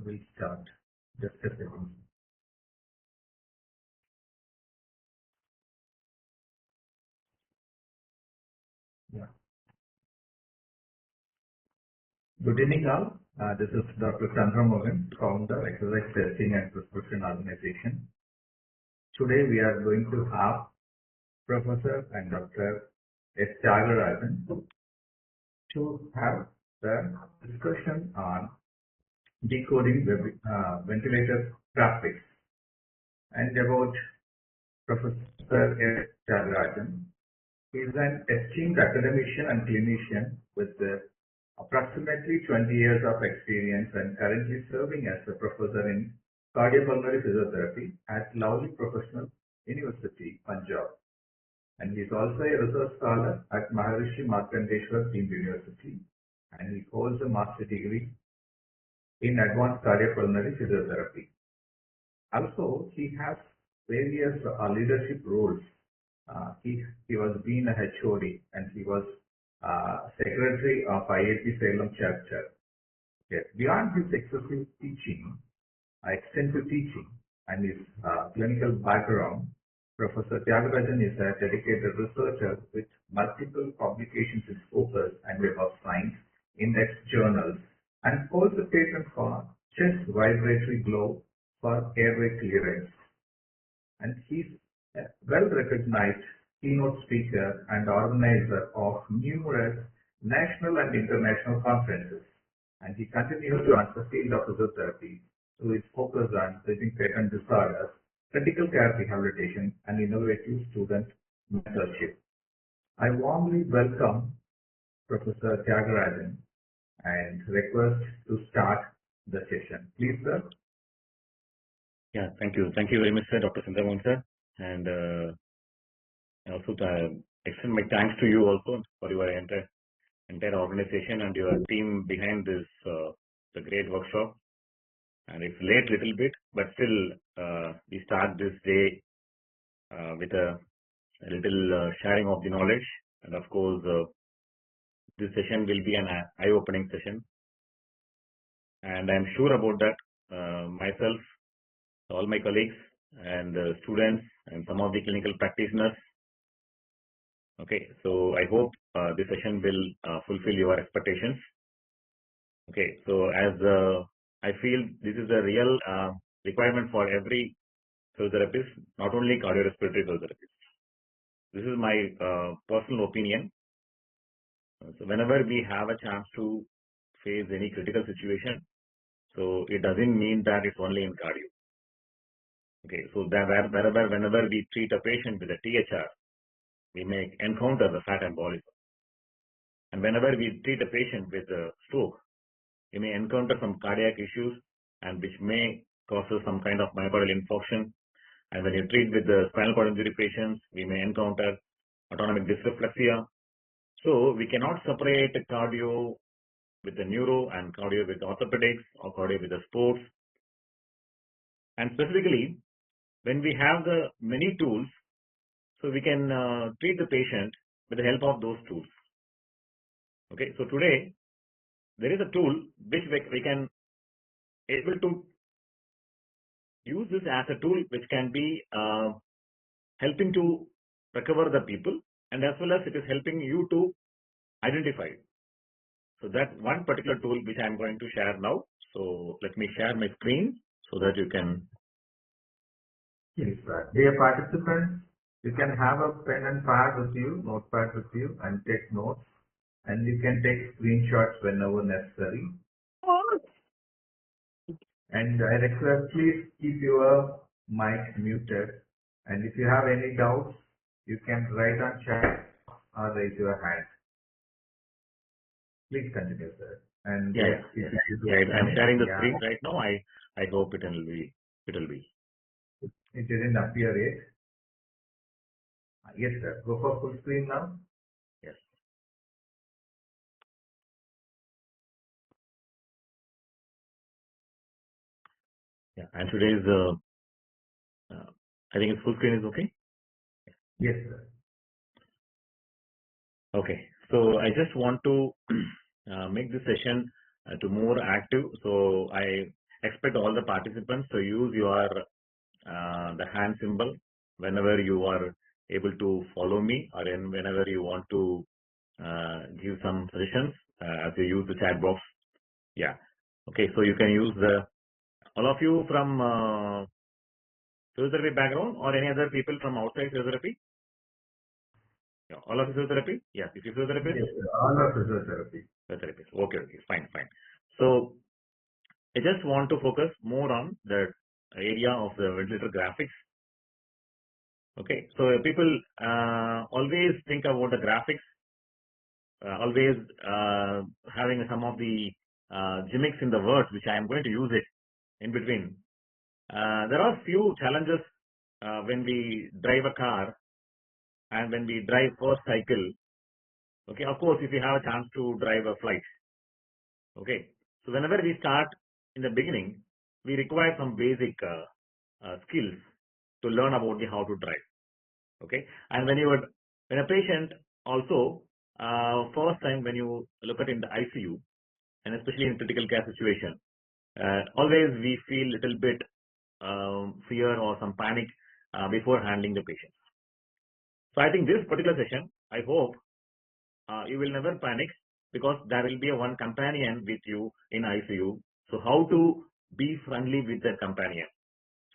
We'll start. Just a second. Yeah. Good evening, all. This is Dr. Subramanian, founder, Exercise Testing and Prescription Organization. Today we are going to have Professor and Dr. Thiagarajan to have the discussion on decoding ventilator graphics and about Professor Thiagarajan. He is an esteemed academician and clinician with approximately 20 years of experience and currently serving as a professor in cardiopulmonary physiotherapy at Lovely Professional University, Punjab. And he is also a research scholar at Maharishi Markandeshwar Deemed University, and he holds a master's degree in advanced cardiopulmonary physiotherapy. Also, he has various leadership roles. He was being a HOD and he was secretary of IIT Salem chapter. Okay. Beyond his extensive teaching, and his clinical background, Professor Thiagarajan is a dedicated researcher with multiple publications in Scopus and Web of Science index journals, and holds a patent for chest vibratory globe for airway clearance. And he's a well-recognized keynote speaker and organizer of numerous national and international conferences. And he continues to answer the field of physiotherapy through his focus on treating patent disorders, critical care rehabilitation, and innovative student mentorship. I warmly welcome Professor Thiagarajan and request to start the session. Please, sir. Yeah, thank you. Thank you very much, sir, Dr. Subramanian, sir. And also extend my thanks to you also for your entire organization and your team behind this the great workshop. And it's late little bit, but still we start this day with a little sharing of the knowledge. And of course, this session will be an eye-opening session. And I'm sure about that myself, all my colleagues and students and some of the clinical practitioners. Okay, so I hope this session will fulfill your expectations. Okay, so as I feel this is a real requirement for every physiotherapist, not only cardiorespiratory physiotherapists. This is my personal opinion. So whenever we have a chance to face any critical situation, so it doesn't mean that it's only in cardio. Okay, so that whenever we treat a patient with a THR, we may encounter the fat embolism. And whenever we treat a patient with a stroke, we may encounter some cardiac issues and which may cause some kind of myocardial infarction. And when you treat with the spinal cord injury patients, we may encounter autonomic dysreflexia. So we cannot separate cardio with the neuro and cardio with orthopedics or cardio with the sports. And specifically, when we have the many tools, so we can treat the patient with the help of those tools. Okay, so today there is a tool which we can able to use this as a tool which can be helping to recover the people, and as well as it is helping you to identify. So that one particular tool which I am going to share now. So let me share my screen so that you can. Yes, sir. Dear participants, you can have a pen and pad with you, notepad with you, and take notes. And you can take screenshots whenever necessary. And I request, please keep your mic muted. And if you have any doubts, you can write on chat or raise your hand. Please continue, sir. And yes. I'm sharing the screen right now. I hope it will be. It didn't appear yet. Yes, sir. Go for full screen now. Yes. Yeah, and today's I think it's full screen is okay. Yes, sir. Okay, so I just want to make this session to more active. So I expect all the participants to use your the hand symbol whenever you are able to follow me, or whenever you want to give some suggestions as you use the chat box. Yeah. Okay. So you can use all of you from physiotherapy background, or any other people from outside physiotherapy. Yeah, all of you physiotherapy. Yeah. If you physiotherapist. Yes, sir. All are physiotherapy. Physiotherapist. Okay. Okay. Fine. Fine. So I just want to focus more on the area of the ventilator graphics. Okay. So people always think about the graphics, always having some of the gimmicks in the words, which I am going to use it in between. There are few challenges when we drive a car and when we drive first cycle. Okay. Of course, if you have a chance to drive a flight. Okay. So whenever we start in the beginning, we require some basic skills to learn about how to drive. Okay. And when a patient also, first time when you look at in the ICU, and especially in critical care situation, always we feel little bit fear or some panic before handling the patient. So I think this particular session, I hope you will never panic, because there will be one companion with you in ICU. So how to be friendly with that companion?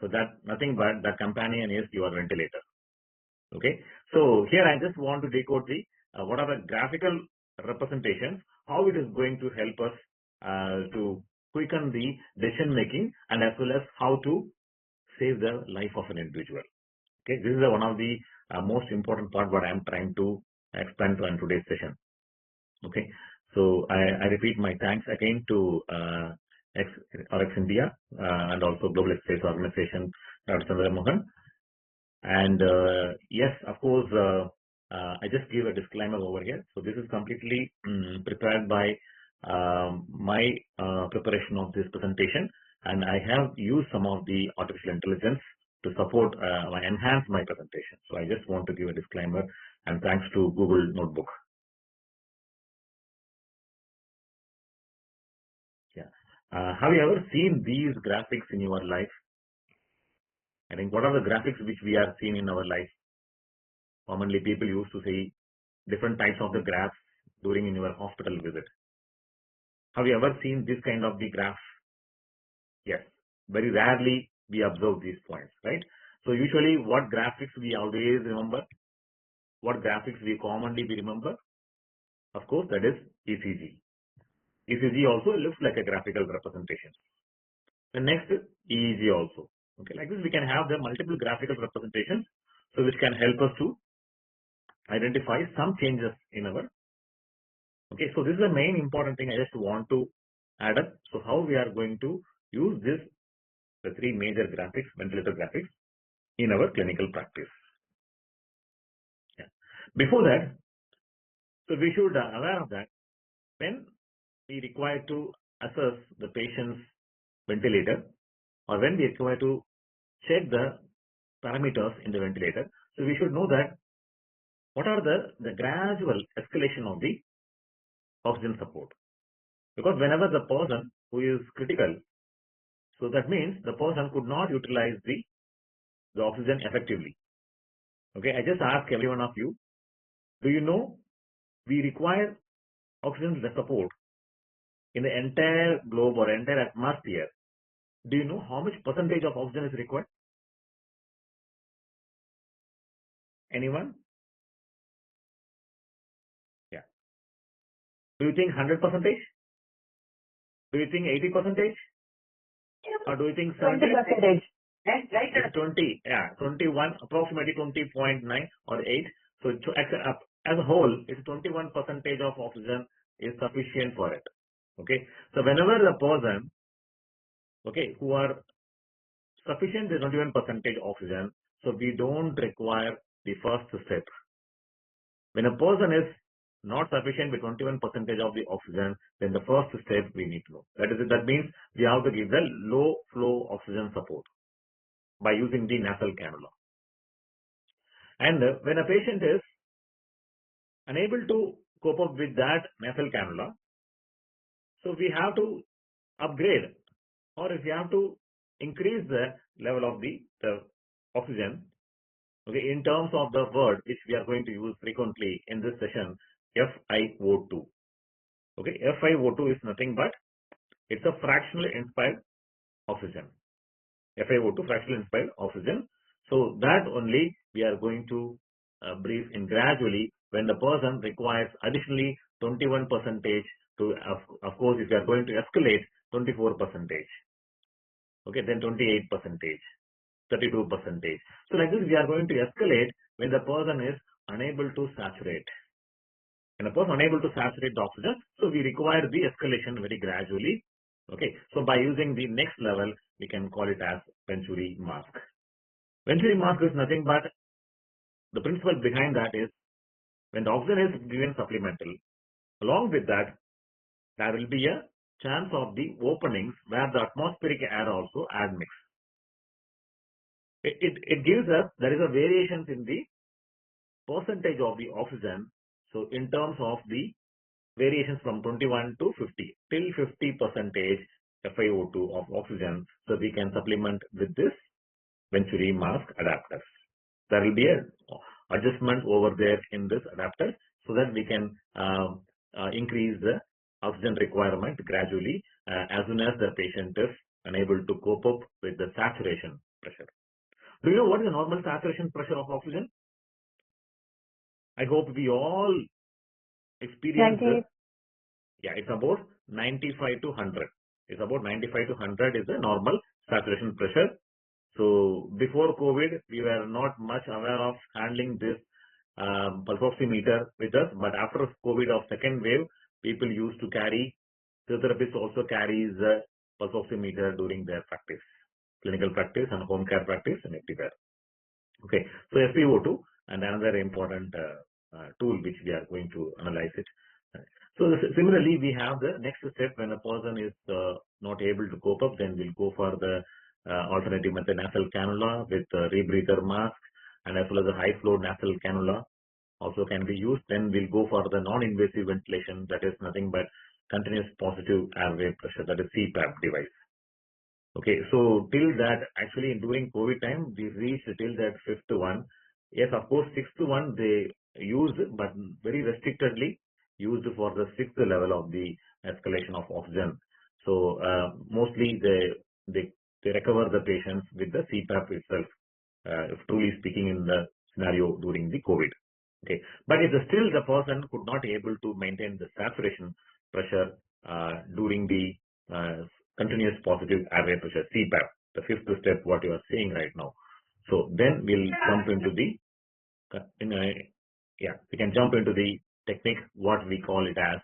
So that nothing but that companion is your ventilator. Okay. So here I just want to decode the what are the graphical representations, how it is going to help us to quicken the decision making, and as well as how to save the life of an individual. Okay. This is one of the most important part what I am trying to explain in today's session. Okay. So I repeat my thanks again to ExRxIndia and also Global Space Organization, Dr. Subramanian. And yes, of course, I just give a disclaimer over here. So this is completely prepared by my preparation of this presentation, and I have used some of the artificial intelligence to support enhance my presentation. So I just want to give a disclaimer, and thanks to Google Notebook. Yeah. Have you ever seen these graphics in your life? I think what are the graphics which we are seeing in our life? Commonly, people used to see different types of the graphs during in your hospital visit. Have you ever seen this kind of the graph? Yes. Very rarely we observe these points, right? So usually what graphics we always remember? What graphics we commonly remember? Of course, that is ECG. ECG also looks like a graphical representation. The next is EEG also. Okay, like this we can have the multiple graphical representations, so which can help us to identify some changes in our. Okay, so this is the main important thing I just want to add up. So how we are going to use this, the three major graphics, ventilator graphics, in our clinical practice. Yeah. Before that, so we should aware of that when we require to assess the patient's ventilator, or when we require to check the parameters in the ventilator, so we should know that what are the gradual escalation of the oxygen support. Because whenever the person who is critical, so that means the person could not utilize the oxygen effectively. Okay, I just ask every one of you, do you know we require oxygen support in the entire globe or entire atmosphere? Do you know how much percentage of oxygen is required? Anyone? Yeah. Do you think 100%? Do you think 80%? Or do you think 70%? It's 20, yeah, 21, approximately 20.9 or 8. So as a whole, it's 21% of oxygen is sufficient for it. Okay. So whenever the person, okay, who are sufficient is 21% oxygen, so we don't require the first step. When a person is not sufficient with 21% of the oxygen, then the first step we need to know. That means we have to give the low flow oxygen support by using the nasal cannula. And when a patient is unable to cope up with that nasal cannula, so we have to upgrade or if you have to increase the level of the oxygen, okay, in terms of the word which we are going to use frequently in this session, FiO2. Okay, FiO2 is nothing but it's a fractionally inspired oxygen. FiO2, fractionally inspired oxygen. So that only we are going to breathe in gradually when the person requires additionally 21% to, of course, if you are going to escalate 24%, okay, then 28%, 32%. So like this, we are going to escalate when the person is unable to saturate. When a person unable to saturate the oxygen, so we require the escalation very gradually. Okay, so by using the next level, we can call it as Venturi mask. Venturi mask is nothing but the principle behind that is when the oxygen is given supplemental, along with that, there will be a chance of the openings where the atmospheric air also admits. It gives us, there is a variation in the percentage of the oxygen. So in terms of the variations from 21 to 50, till 50% FiO2 of oxygen, so we can supplement with this Venturi mask adapters. There will be a adjustment over there in this adapter so that we can increase the oxygen requirement gradually as soon as the patient is unable to cope up with the saturation pressure. Do you know what is the normal saturation pressure of oxygen? I hope we all experience this. Yeah, it's about 95 to 100. It's about 95 to 100 is the normal saturation pressure. So before COVID, we were not much aware of handling this pulse oximeter with us. But after COVID of second wave, people used to carry, physiotherapists also carries the pulse oximeter during their practice, clinical practice and home care practice and everywhere. Okay, so FiO2 and another important tool which we are going to analyze it. So similarly, we have the next step when a person is not able to cope up, then we'll go for the alternative method nasal cannula with rebreather mask and as well as a high flow nasal cannula also can be used. Then we'll go for the non-invasive ventilation, that is nothing but continuous positive airway pressure, that is CPAP device. Okay, so till that, actually during COVID time, we reached till that fifth one. Yes, of course, sixth one they used, but very restrictedly used for the sixth level of the escalation of oxygen. So mostly they recover the patients with the CPAP itself, if truly speaking in the scenario during the COVID. Okay, but if still the person could not able to maintain the saturation pressure during the continuous positive airway pressure, CPAP, the fifth step, what you are seeing right now. So then we'll jump into the, we can jump into the technique, what we call it as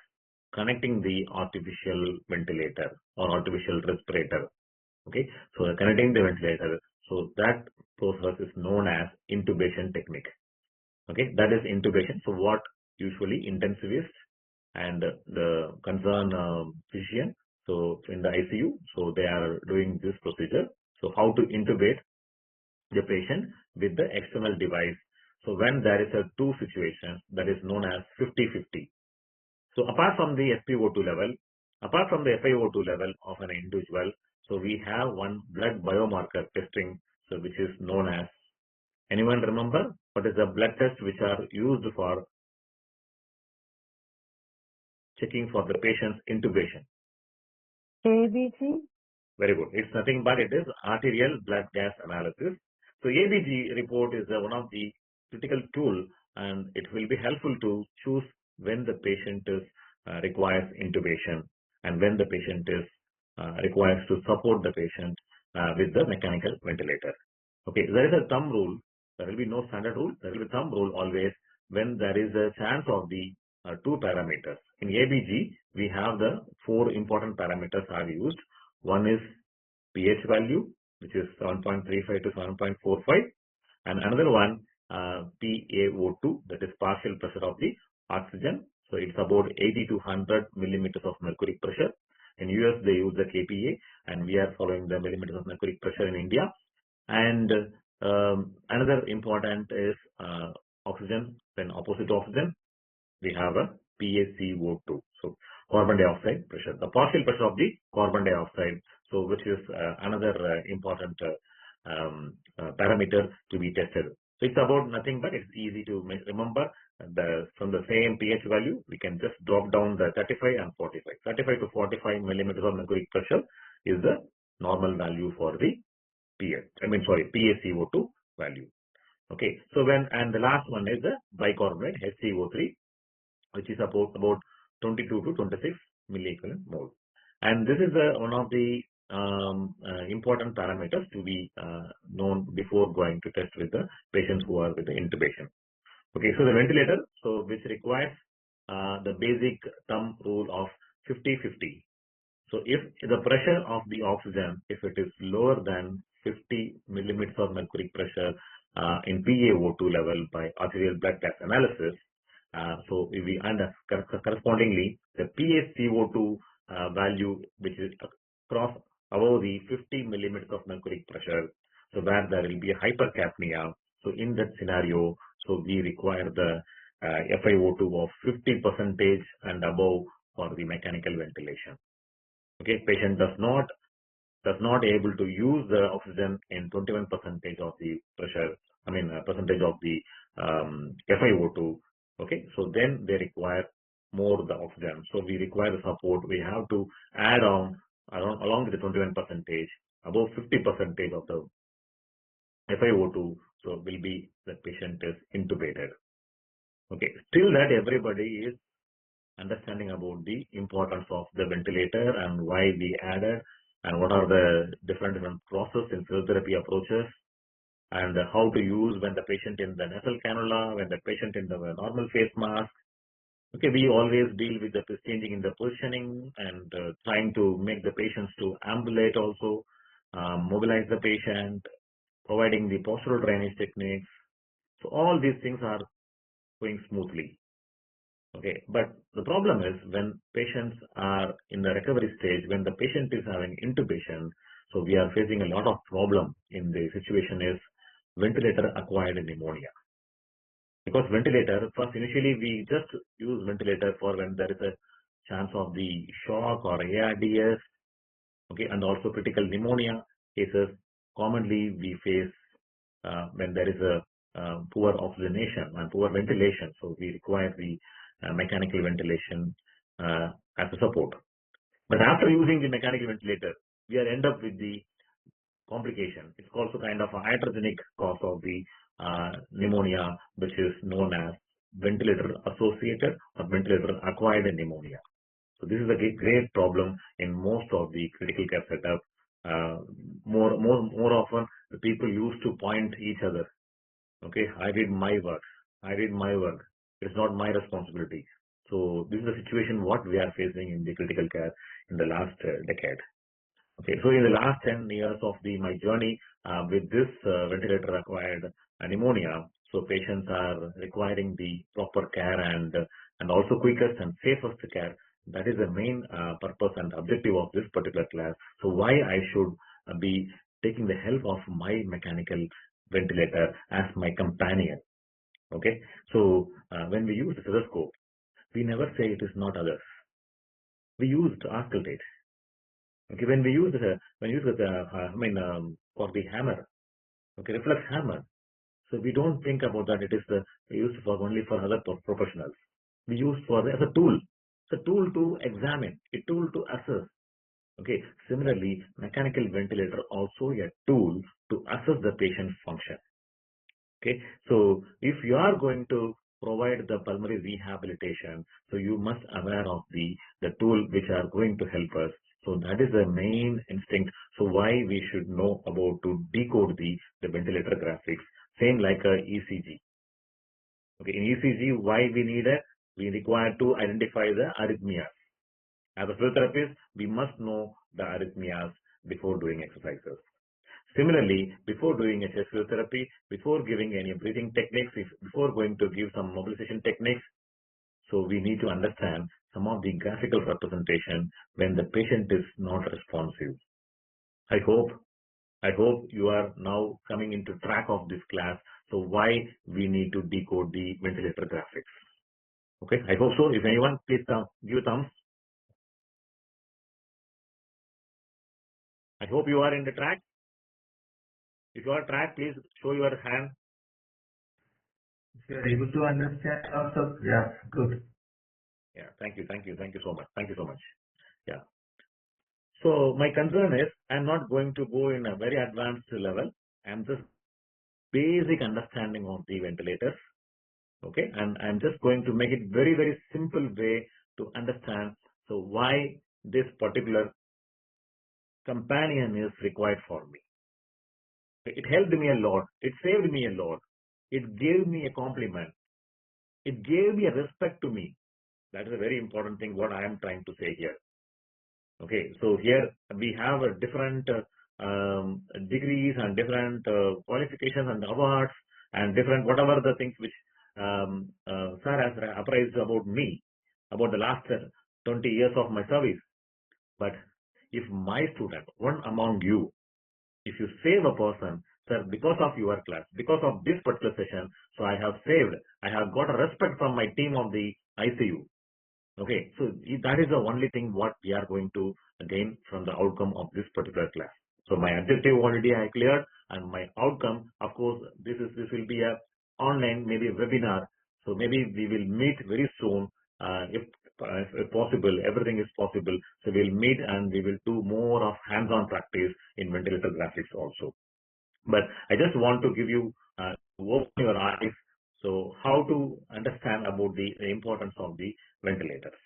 connecting the artificial ventilator or artificial respirator. Okay, so connecting the ventilator. So that process is known as intubation technique. Okay, that is intubation. So what usually intensivist and the concerned physician, so in the ICU, so they are doing this procedure. So how to intubate the patient with the external device. So when there is a two situations, that is known as 50-50. So apart from the FiO2 level, apart from the FiO2 level of an individual, so we have one blood biomarker testing, so which is known as, anyone remember what is the blood test which are used for checking for the patient's intubation? ABG? Very good. It's nothing but it is arterial blood gas analysis. So ABG report is one of the critical tool, and it will be helpful to choose when the patient is requires intubation and when the patient is requires to support the patient with the mechanical ventilator. Okay, there is a thumb rule. There will be no standard rule. There will be thumb rule always when there is a chance of the two parameters. In ABG, we have the four important parameters are used. One is pH value, which is 7.35 to 7.45, and another one PaO2, that is partial pressure of the oxygen. So it's about 80 to 100 millimeters of mercury pressure. In US, they use the kPa, and we are following the millimeters of mercury pressure in India. And another important is oxygen. When opposite oxygen, we have a PaCO2. So carbon dioxide pressure, the partial pressure of the carbon dioxide, so which is another important parameter to be tested. So it's about nothing but it's easy to remember. From the same pH value, we can just drop down the 35 and 45. 35 to 45 millimeters of mercury pressure is the normal value for the PaCO2 value. Okay, so and the last one is the bicarbonate HCO3, which is about 22 to 26 milliequivalent mole. And this is one of the important parameters to be known before going to test with the patients who are with the intubation. Okay, so the ventilator, so which requires the basic thumb rule of 50-50. So if the pressure of the oxygen, if it is lower than 50 millimeters of mercury pressure in PaO2 level by arterial blood gas analysis, so we and correspondingly the PaCO2 value which is across above the 50 millimeters of mercury pressure, so where there will be a hypercapnia. So in that scenario, so we require the FiO2 of 50% and above for the mechanical ventilation. Okay, patient does not able to use the oxygen in 21% of the pressure, percentage of the FiO2. Okay, so then they require more the oxygen. So we require the support. We have to add on along with the 21%, above 50% of the FiO2. So will be the patient is intubated. Okay, still that everybody is understanding about the importance of the ventilator and why we added and what are the different processes in cell therapy approaches and how to use when the patient in the nasal cannula, when the patient in the normal face mask. Okay, we always deal with the changing in the positioning and trying to make the patients to ambulate also, mobilize the patient, providing the postural drainage techniques. So all these things are going smoothly. Okay, but the problem is when patients are in the recovery stage, when the patient is having intubation, so we are facing a lot of problem in the situation is ventilator acquired pneumonia. Because ventilator, first initially we just use ventilator for when there is a chance of the shock or ARDS, okay, and also critical pneumonia cases. Commonly we face when there is a poor oxygenation and poor ventilation, so we require the mechanical ventilation as a support. But after using the mechanical ventilator, we are end up with the complication. It's also kind of a iatrogenic cause of the pneumonia, which is known as ventilator associated or ventilator acquired pneumonia. So this is a great problem in most of the critical care setup. More often the people used to point each other. Okay, I did my work. It's not my responsibility. So this is the situation what we are facing in the critical care in the last decade. Okay, so in the last 10 years of my journey with this ventilator acquired pneumonia, so patients are requiring the proper care and also quickest and safest care. That is the main purpose and objective of this particular class. So why I should be taking the help of my mechanical ventilator as my companion. Okay, so when we use the stethoscope, we never say it is not others. We use to auscultate. Okay, when we use for the hammer, okay, reflex hammer. So we don't think about that it is used for only for other professionals. We use for as a tool. It's a tool to examine, a tool to assess. Okay, similarly, mechanical ventilator also a tool to assess the patient function. Okay, so if you are going to provide the pulmonary rehabilitation, so you must aware of the tool which are going to help us. So that is the main instinct. So why we should know about to decode the ventilator graphics, same like a ECG. Okay, in ECG, why we need it? We require to identify the arrhythmias. As a physiotherapist, we must know the arrhythmias before doing exercises. Similarly, before doing a chest physiotherapy, before giving any breathing techniques, before going to give some mobilization techniques, so we need to understand some of the graphical representation when the patient is not responsive. I hope you are now coming into track of this class. So why we need to decode the ventilator graphics. Okay, I hope so. If anyone, please give thumbs. I hope you are in the track. If you are track, please show your hand. If you are able to understand also, yeah, good. Yeah, thank you so much. Thank you so much. Yeah. So my concern is I'm not going to go in a very advanced level. I'm just basic understanding of the ventilators. Okay, and I'm just going to make it very, very simple way to understand. So why this particular companion is required for me. It helped me a lot. It saved me a lot. It gave me a compliment. It gave me a respect to me. That is a very important thing what I am trying to say here. Okay, so here we have a different degrees and different qualifications and awards and different whatever the things which sir has appraised about me, about the last 20 years of my service. But if my student, one among you, if you save a person, sir, because of your class, because of this particular session, so I have saved, I have got a respect from my team of the ICU. Okay, so that is the only thing what we are going to gain from the outcome of this particular class. So my objective already I cleared, and my outcome, of course, this will be a online, maybe a webinar. So maybe we will meet very soon, if possible, everything is possible. So we'll meet and we will do more of hands-on practice in ventilator graphics also. But I just want to give you open your eyes. So how to understand about the importance of the ventilators.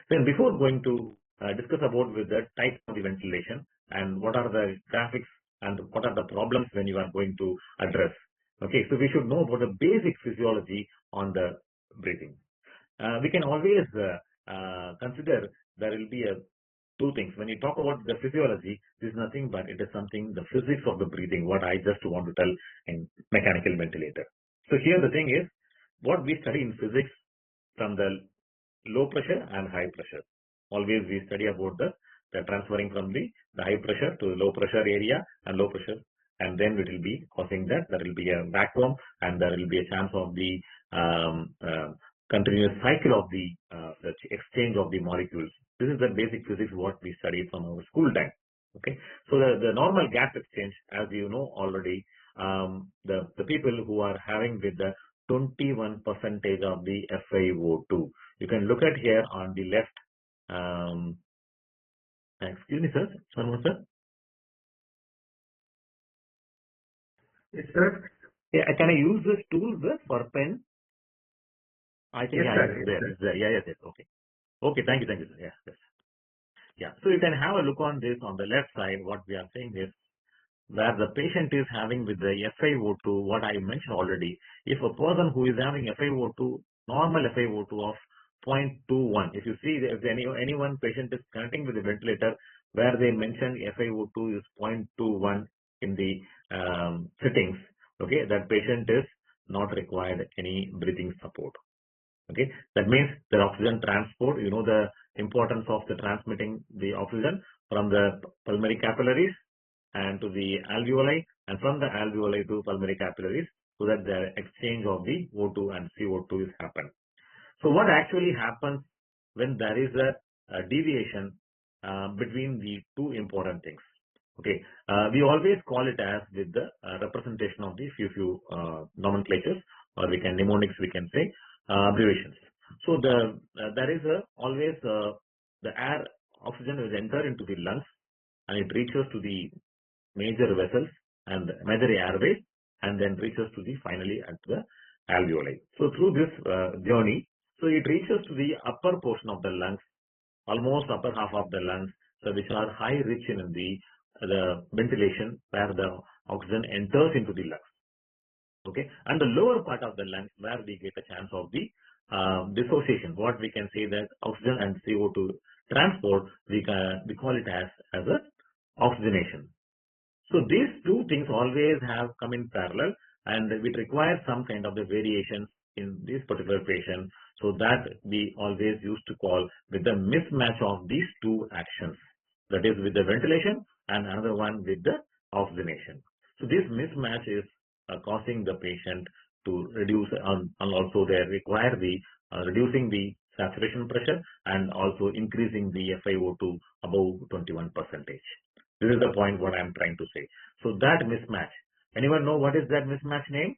Then before going to discuss about with the type of the ventilation and what are the graphics and what are the problems when you are going to address. Okay, so we should know about the basic physiology on the breathing. We can always consider there will be two things. When you talk about the physiology, this is nothing but it is something, the physics of the breathing, what I just want to tell in mechanical ventilator. So here the thing is, what we study in physics from the low pressure and high pressure. Always we study about the transferring from the high pressure to the low pressure area and low pressure, and then it will be causing that there will be a vacuum and there will be a chance of the continuous cycle of the exchange of the molecules. This is the basic physics what we studied from our school time. Okay, so the normal gas exchange, as you know already, the people who are having with the 21% of the FiO2. You can look at here on the left. Excuse me, sir. Sorry, sir. Yes, sir. Yeah, can I use this tool, sir, for pen? I think yes, yeah, sir. it's there. It's there. Yeah, yes. Okay. Okay. Thank you, sir. Yeah, yes. Yeah. So you can have a look on this on the left side. What we are saying is where the patient is having with the FiO2, what I mentioned already. If a person who is having FiO2, normal FiO2 of 0.21, if you see if anyone patient is connecting with the ventilator where they mentioned FiO2 is 0.21 in the settings, okay, that patient is not required any breathing support. Okay, that means the oxygen transport, you know the importance of the transmitting the oxygen from the pulmonary capillaries and to the alveoli, and from the alveoli to pulmonary capillaries, so that the exchange of the O2 and CO2 is happen. So what actually happens when there is a deviation between the two important things? Okay, we always call it as with the representation of the few nomenclatures, or we can mnemonics, we can say abbreviations. So there is always the air oxygen is enter into the lungs and it reaches to the major vessels and major airways, and then reaches to the finally at the alveoli. So through this journey, so it reaches to the upper portion of the lungs, almost upper half of the lungs, so which are high rich in the ventilation where the oxygen enters into the lungs. Okay, and the lower part of the lungs where we get a chance of the dissociation. What we can say that oxygen and CO2 transport, we call it as a oxygenation. So these two things always have come in parallel, and it requires some kind of the variations in this particular patient. So that we always used to call with the mismatch of these two actions. That is with the ventilation and another one with the oxygenation. So this mismatch is causing the patient to reduce and also they require the reducing the saturation pressure and also increasing the FiO2 above 21%. This is the point what I'm trying to say. So that mismatch. Anyone know what is that mismatch name?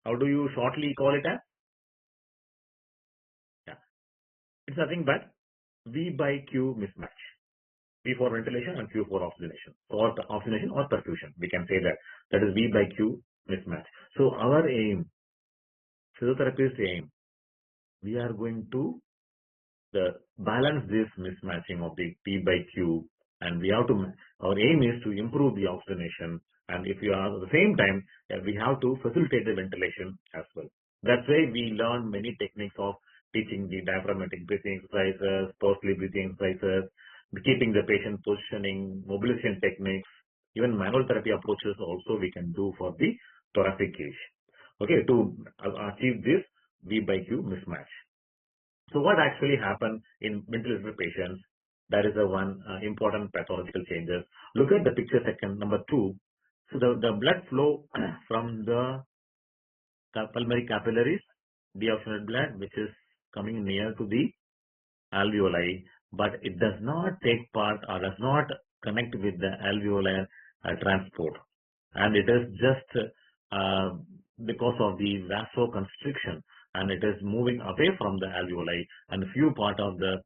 How do you shortly call it as? Yeah, it's nothing but V by Q mismatch. V for ventilation and Q for oxygenation, or oxygenation or perfusion. We can say that. That is V by Q mismatch. So our aim, physiotherapist aim, we are going to balance this mismatching of the P by Q, and we have to, our aim is to improve the oxygenation, and if you are at the same time, we have to facilitate the ventilation as well. That's why we learn many techniques of teaching the diaphragmatic breathing exercises, purposely breathing exercises, keeping the patient positioning, mobilization techniques, even manual therapy approaches also we can do for the thoracic cage. Okay, to achieve this V by Q mismatch. So what actually happens in ventilator patients? That is the one important pathological changes. Look at the picture second, number 2. So the blood flow from the pulmonary capillaries, deoxygenated blood, which is coming near to the alveoli, but it does not take part or does not connect with the alveolar transport. And it is just because of the vasoconstriction, and it is moving away from the alveoli, and few part of the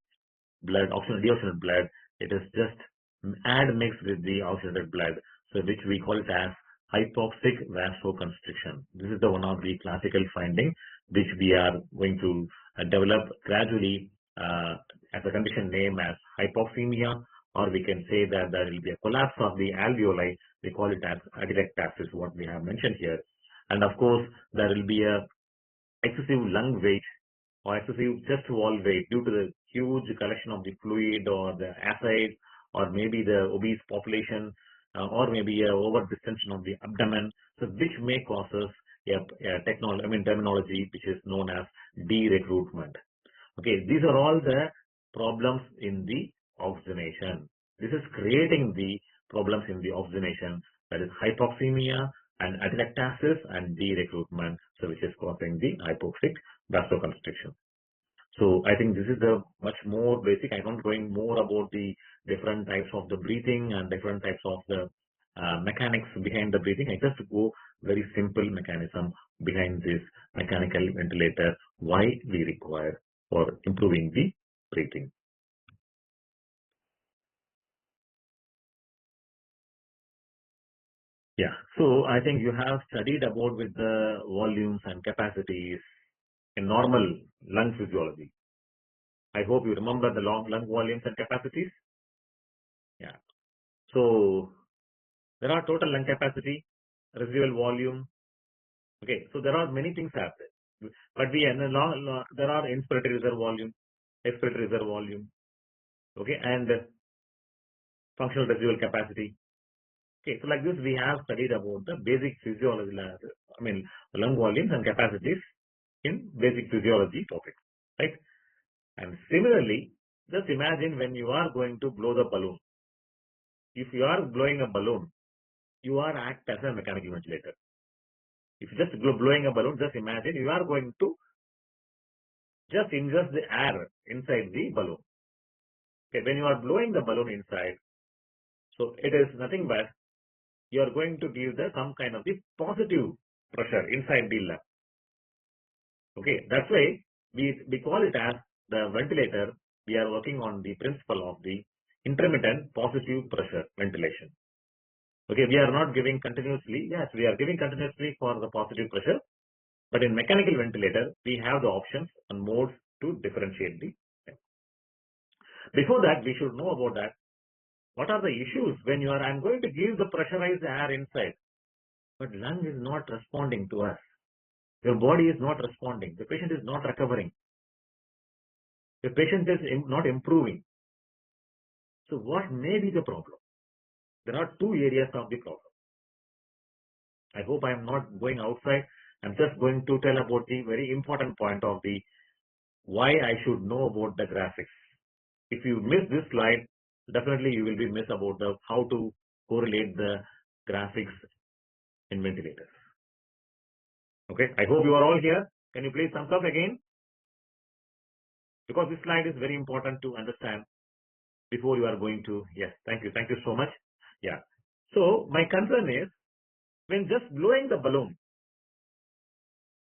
blood, deoxygenated blood, it is just admixed with the oxygenated blood, so which we call it as hypoxic vasoconstriction. This is the one of the classical finding which we are going to develop gradually as a condition name as hypoxemia, or we can say that there will be a collapse of the alveoli. We call it as atelectasis, what we have mentioned here. And of course, there will be a excessive lung weight or excessive chest wall weight due to the huge collection of the fluid or the acid, or maybe the obese population, or maybe a over distension of the abdomen, so which may causes a terminology which is known as de-recruitment. Okay, these are all the problems in the oxygenation. This is creating the problems in the oxygenation, that is hypoxemia and atelectasis and de-recruitment, so which is causing the hypoxic vasoconstriction. So I think this is the much more basic. I'm not going more about the different types of the breathing and different types of the mechanics behind the breathing. I just go very simple mechanism behind this mechanical ventilator, why we require for improving the breathing. Yeah, so I think you have studied about with the volumes and capacities in normal lung physiology. I hope you remember the lung volumes and capacities. Yeah, so there are total lung capacity, residual volume. Okay, so there are many things happening, but there are inspiratory reserve volume, expiratory reserve volume. Okay, and functional residual capacity. Okay, so like this, we have studied about the basic physiology, lung volumes and capacities in basic physiology topics, right? And similarly, just imagine when you are going to blow the balloon. If you are blowing a balloon, you are act as a mechanical ventilator. If you just blowing a balloon, just imagine you are going to just ingest the air inside the balloon. Okay, when you are blowing the balloon inside, so it is nothing but you are going to give some kind of the positive pressure inside the lung. Okay, that's why we call it as the ventilator. We are working on the principle of the intermittent positive pressure ventilation. Okay, we are not giving continuously. Yes, we are giving continuously for the positive pressure, but in mechanical ventilator, we have the options and modes to differentiate the. Before that, we should know about that. What are the issues when you are, I'm going to give the pressurized air inside, but lung is not responding to us. Your body is not responding. The patient is not recovering. The patient is not improving. So what may be the problem? There are two areas of the problem. I hope I am not going outside. I'm just going to tell about the very important point of the why I should know about the graphics. If you miss this slide, definitely you will be miss about the how to correlate the graphics in ventilators. Okay, I hope you are all here. Can you please thumbs up again? Because this slide is very important to understand. before you are going to, yes, thank you so much. Yeah. So my concern is, when just blowing the balloon,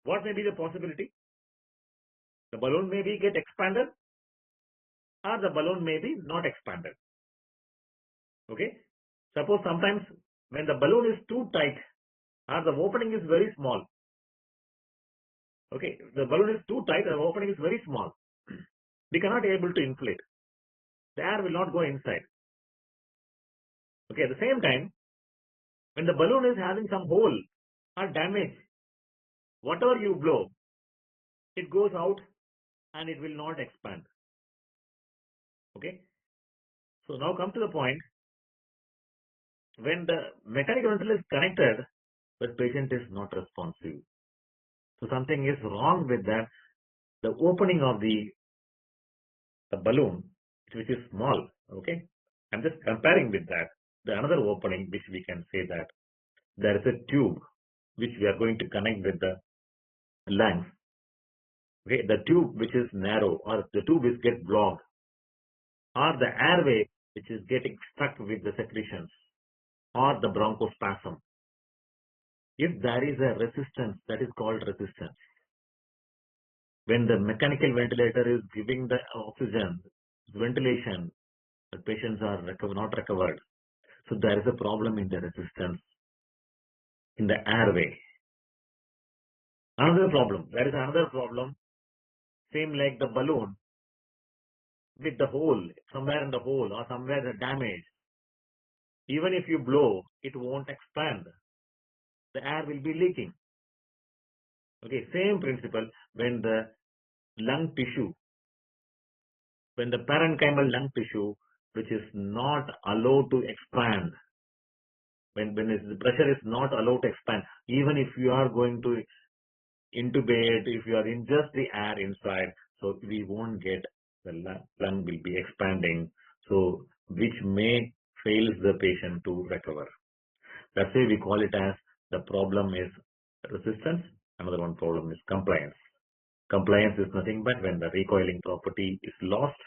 what may be the possibility? The balloon may be get expanded, or the balloon may be not expanded. Okay. Suppose sometimes when the balloon is too tight, or the opening is very small. Okay, the balloon is too tight, the opening is very small. We cannot be able to inflate. The air will not go inside. Okay, at the same time, when the balloon is having some hole or damage, whatever you blow, it goes out and it will not expand. Okay, so now come to the point, when the mechanical ventilator is connected, the patient is not responsive. So something is wrong with that. The opening of the balloon, which is small. Okay, I'm just comparing with that. The another opening, which we can say that there is a tube which we are going to connect with the lungs. Okay, the tube which is narrow, or the tube is get blocked, or the airway which is getting stuck with the secretions, or the bronchospasm. If there is a resistance, that is called resistance. When the mechanical ventilator is giving the oxygen, ventilation, the patients are not recovered. So there is a problem in the resistance in the airway. Another problem, there is another problem, same like the balloon with the hole, somewhere in the hole or somewhere the damage. Even if you blow, it won't expand. The air will be leaking. Okay, same principle when the lung tissue, when the parenchymal lung tissue, which is not allowed to expand, when the pressure is not allowed to expand, even if you are going to intubate, if you are in just the air inside, so we won't get the lung will be expanding, so which may fails the patient to recover. That's why we call it as the problem is resistance. Another one problem is compliance. Compliance is nothing but when the recoiling property is lost,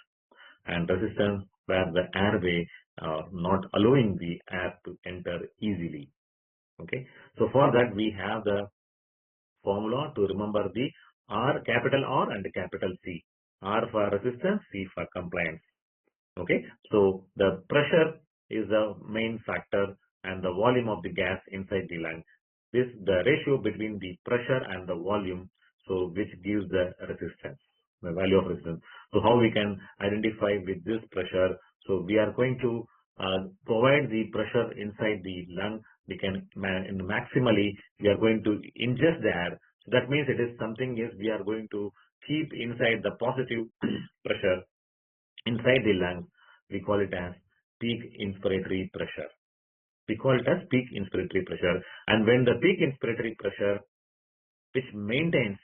and resistance where the airway not allowing the air to enter easily. Okay, so for that we have the formula to remember the R, capital R and capital C. R for resistance, C for compliance. Okay, so the pressure is the main factor and the volume of the gas inside the lung. This the ratio between the pressure and the volume, so which gives the resistance, the value of resistance. So how we can identify with this pressure? So we are going to provide the pressure inside the lung. We can maximally we are going to ingest the air. So that means it is something is we are going to keep inside the positive pressure inside the lungs. We call it as peak inspiratory pressure. We call it as peak inspiratory pressure. And when the peak inspiratory pressure, which maintains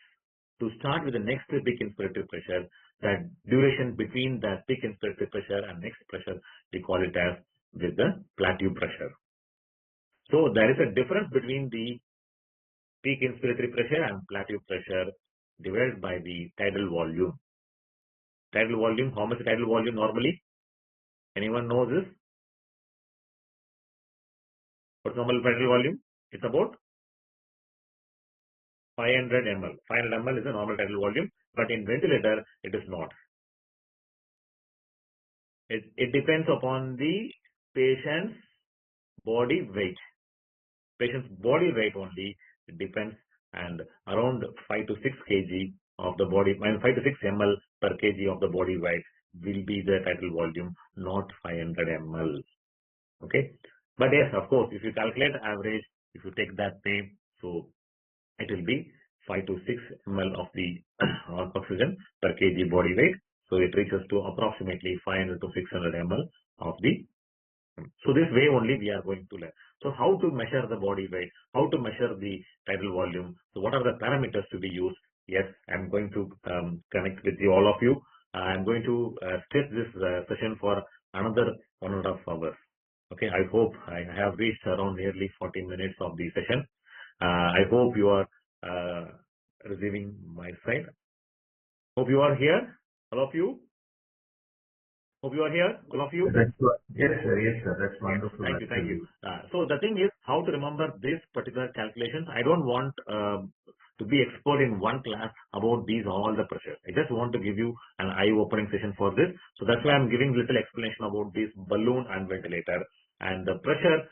to start with the next peak inspiratory pressure, that duration between the peak inspiratory pressure and next pressure, we call it as with the plateau pressure. So there is a difference between the peak inspiratory pressure and plateau pressure divided by the tidal volume. Tidal volume, how much tidal volume normally? Anyone knows this? What's normal tidal volume? It's about 500 ml. 500 ml is a normal tidal volume, but in ventilator, it is not. It depends upon the patient's body weight. Patient's body weight only, it depends, and around 5 to 6 kg of the body, 5 to 6 ml per kg of the body weight will be the tidal volume, not 500 ml. Okay, but yes, of course, if you calculate average, if you take that way, so it will be 5 to 6 ml of the oxygen per kg body weight. So it reaches to approximately 500 to 600 ml of the. So this way only we are going to learn. So how to measure the body weight? How to measure the tidal volume? So what are the parameters to be used? Yes, I'm going to connect with you, all of you. I'm going to stretch this session for another 1.5 hours. Okay, I hope I have reached around nearly 40 minutes of the session. I hope you are receiving my side. Hope you are here, all of you. Hope you are here, all of you. That's what, yes, sir. Yes, sir. That's wonderful. Thank you. Thank actually. you. So the thing is how to remember this particular calculations. I don't want to be expert in one class about these all the pressures. I just want to give you an eye-opening session for this. So that's why I'm giving little explanation about this balloon and ventilator. And the pressure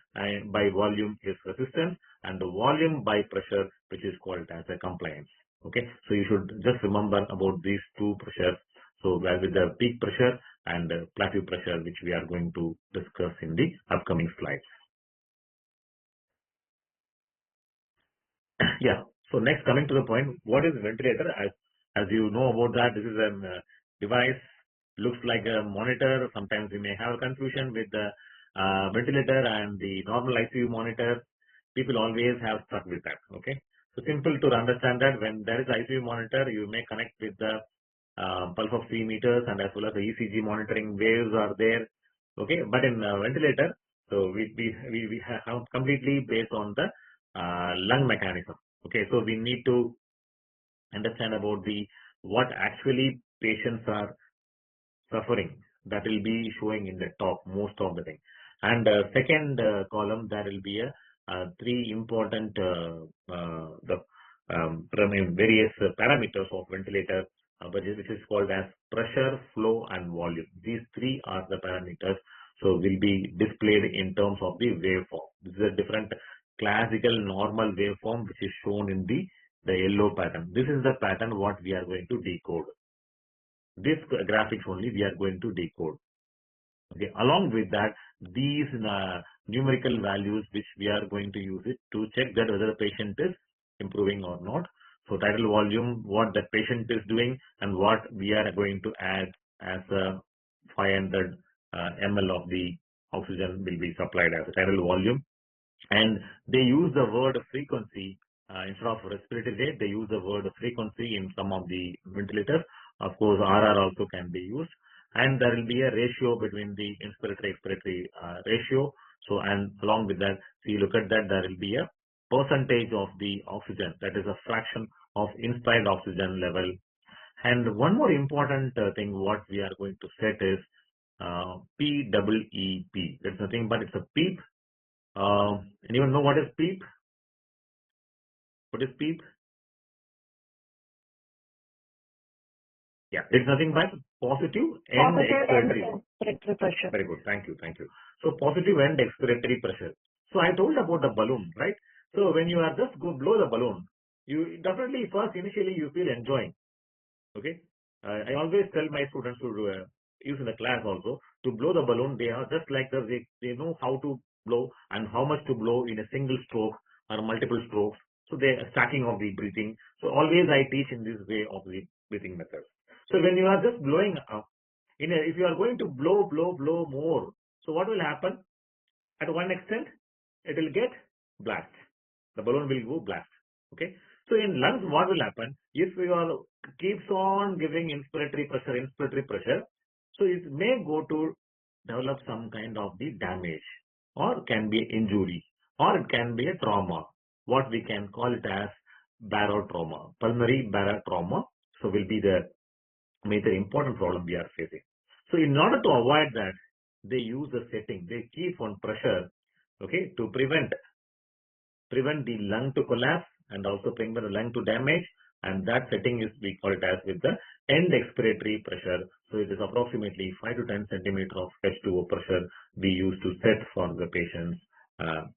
by volume is resistance, and the volume by pressure, which is called as a compliance. Okay, so you should just remember about these two pressures. So with the peak pressure and plateau pressure, which we are going to discuss in the upcoming slides. Yeah. So next, coming to the point, what is ventilator? As you know about that, this is a device, looks like a monitor. Sometimes we may have confusion with the ventilator and the normal ICU monitor. People always have stuck with that. Okay. So simple to understand that when there is ICU monitor, you may connect with the pulse oximeters and as well as the ECG monitoring waves are there. Okay. But in ventilator, so we have completely based on the lung mechanism. Okay, so we need to understand about the what actually patients are suffering. That will be showing in the top most of the thing. And second column, there will be a three important the various parameters of ventilator, which is called as pressure, flow, and volume. These three are the parameters. So will be displayed in terms of the waveform. This is a different classical normal waveform which is shown in the yellow pattern. This is the pattern what we are going to decode. This graphics only we are going to decode. Okay. Along with that, these numerical values which we are going to use it to check that whether the patient is improving or not. So tidal volume, what the patient is doing, and what we are going to add as a 500 ml of the oxygen will be supplied as a tidal volume. And they use the word frequency instead of respiratory rate. They use the word frequency in some of the ventilators. Of course, RR also can be used. And there will be a ratio between the inspiratory-expiratory ratio. So, and along with that, so you look at that, there will be a percentage of the oxygen, that is a fraction of inspired oxygen level. And one more important thing what we are going to set is PEEP. That's nothing but it's a PEEP. Anyone know what is PEEP? What is PEEP? Yeah, it's nothing but positive end expiratory pressure. Very good. Thank you. Thank you. So positive end expiratory pressure. So I told about the balloon, right? So when you are just go blow the balloon, you definitely first initially you feel enjoying. Okay. I always tell my students to use in the class also to blow the balloon. They are just like they know how to blow and how much to blow in a single stroke or multiple strokes. So they are stacking of the breathing. So always I teach in this way of the breathing method. So when you are just blowing up, if you are going to blow more, so what will happen? At one extent, it will get blast. The balloon will go blast. Okay. So in lungs, what will happen? If you are keeps on giving inspiratory pressure, so it may go to develop some kind of the damage, or can be injury, or it can be a trauma. What we can call it as barotrauma, pulmonary barotrauma. So will be the major important problem we are facing. So in order to avoid that, they use a setting. They keep on pressure, okay, to prevent the lung to collapse and also prevent the lung to damage. And that setting is, we call it as with the end expiratory pressure. So it is approximately 5 to 10 centimeter of H2O pressure we use to set for the patients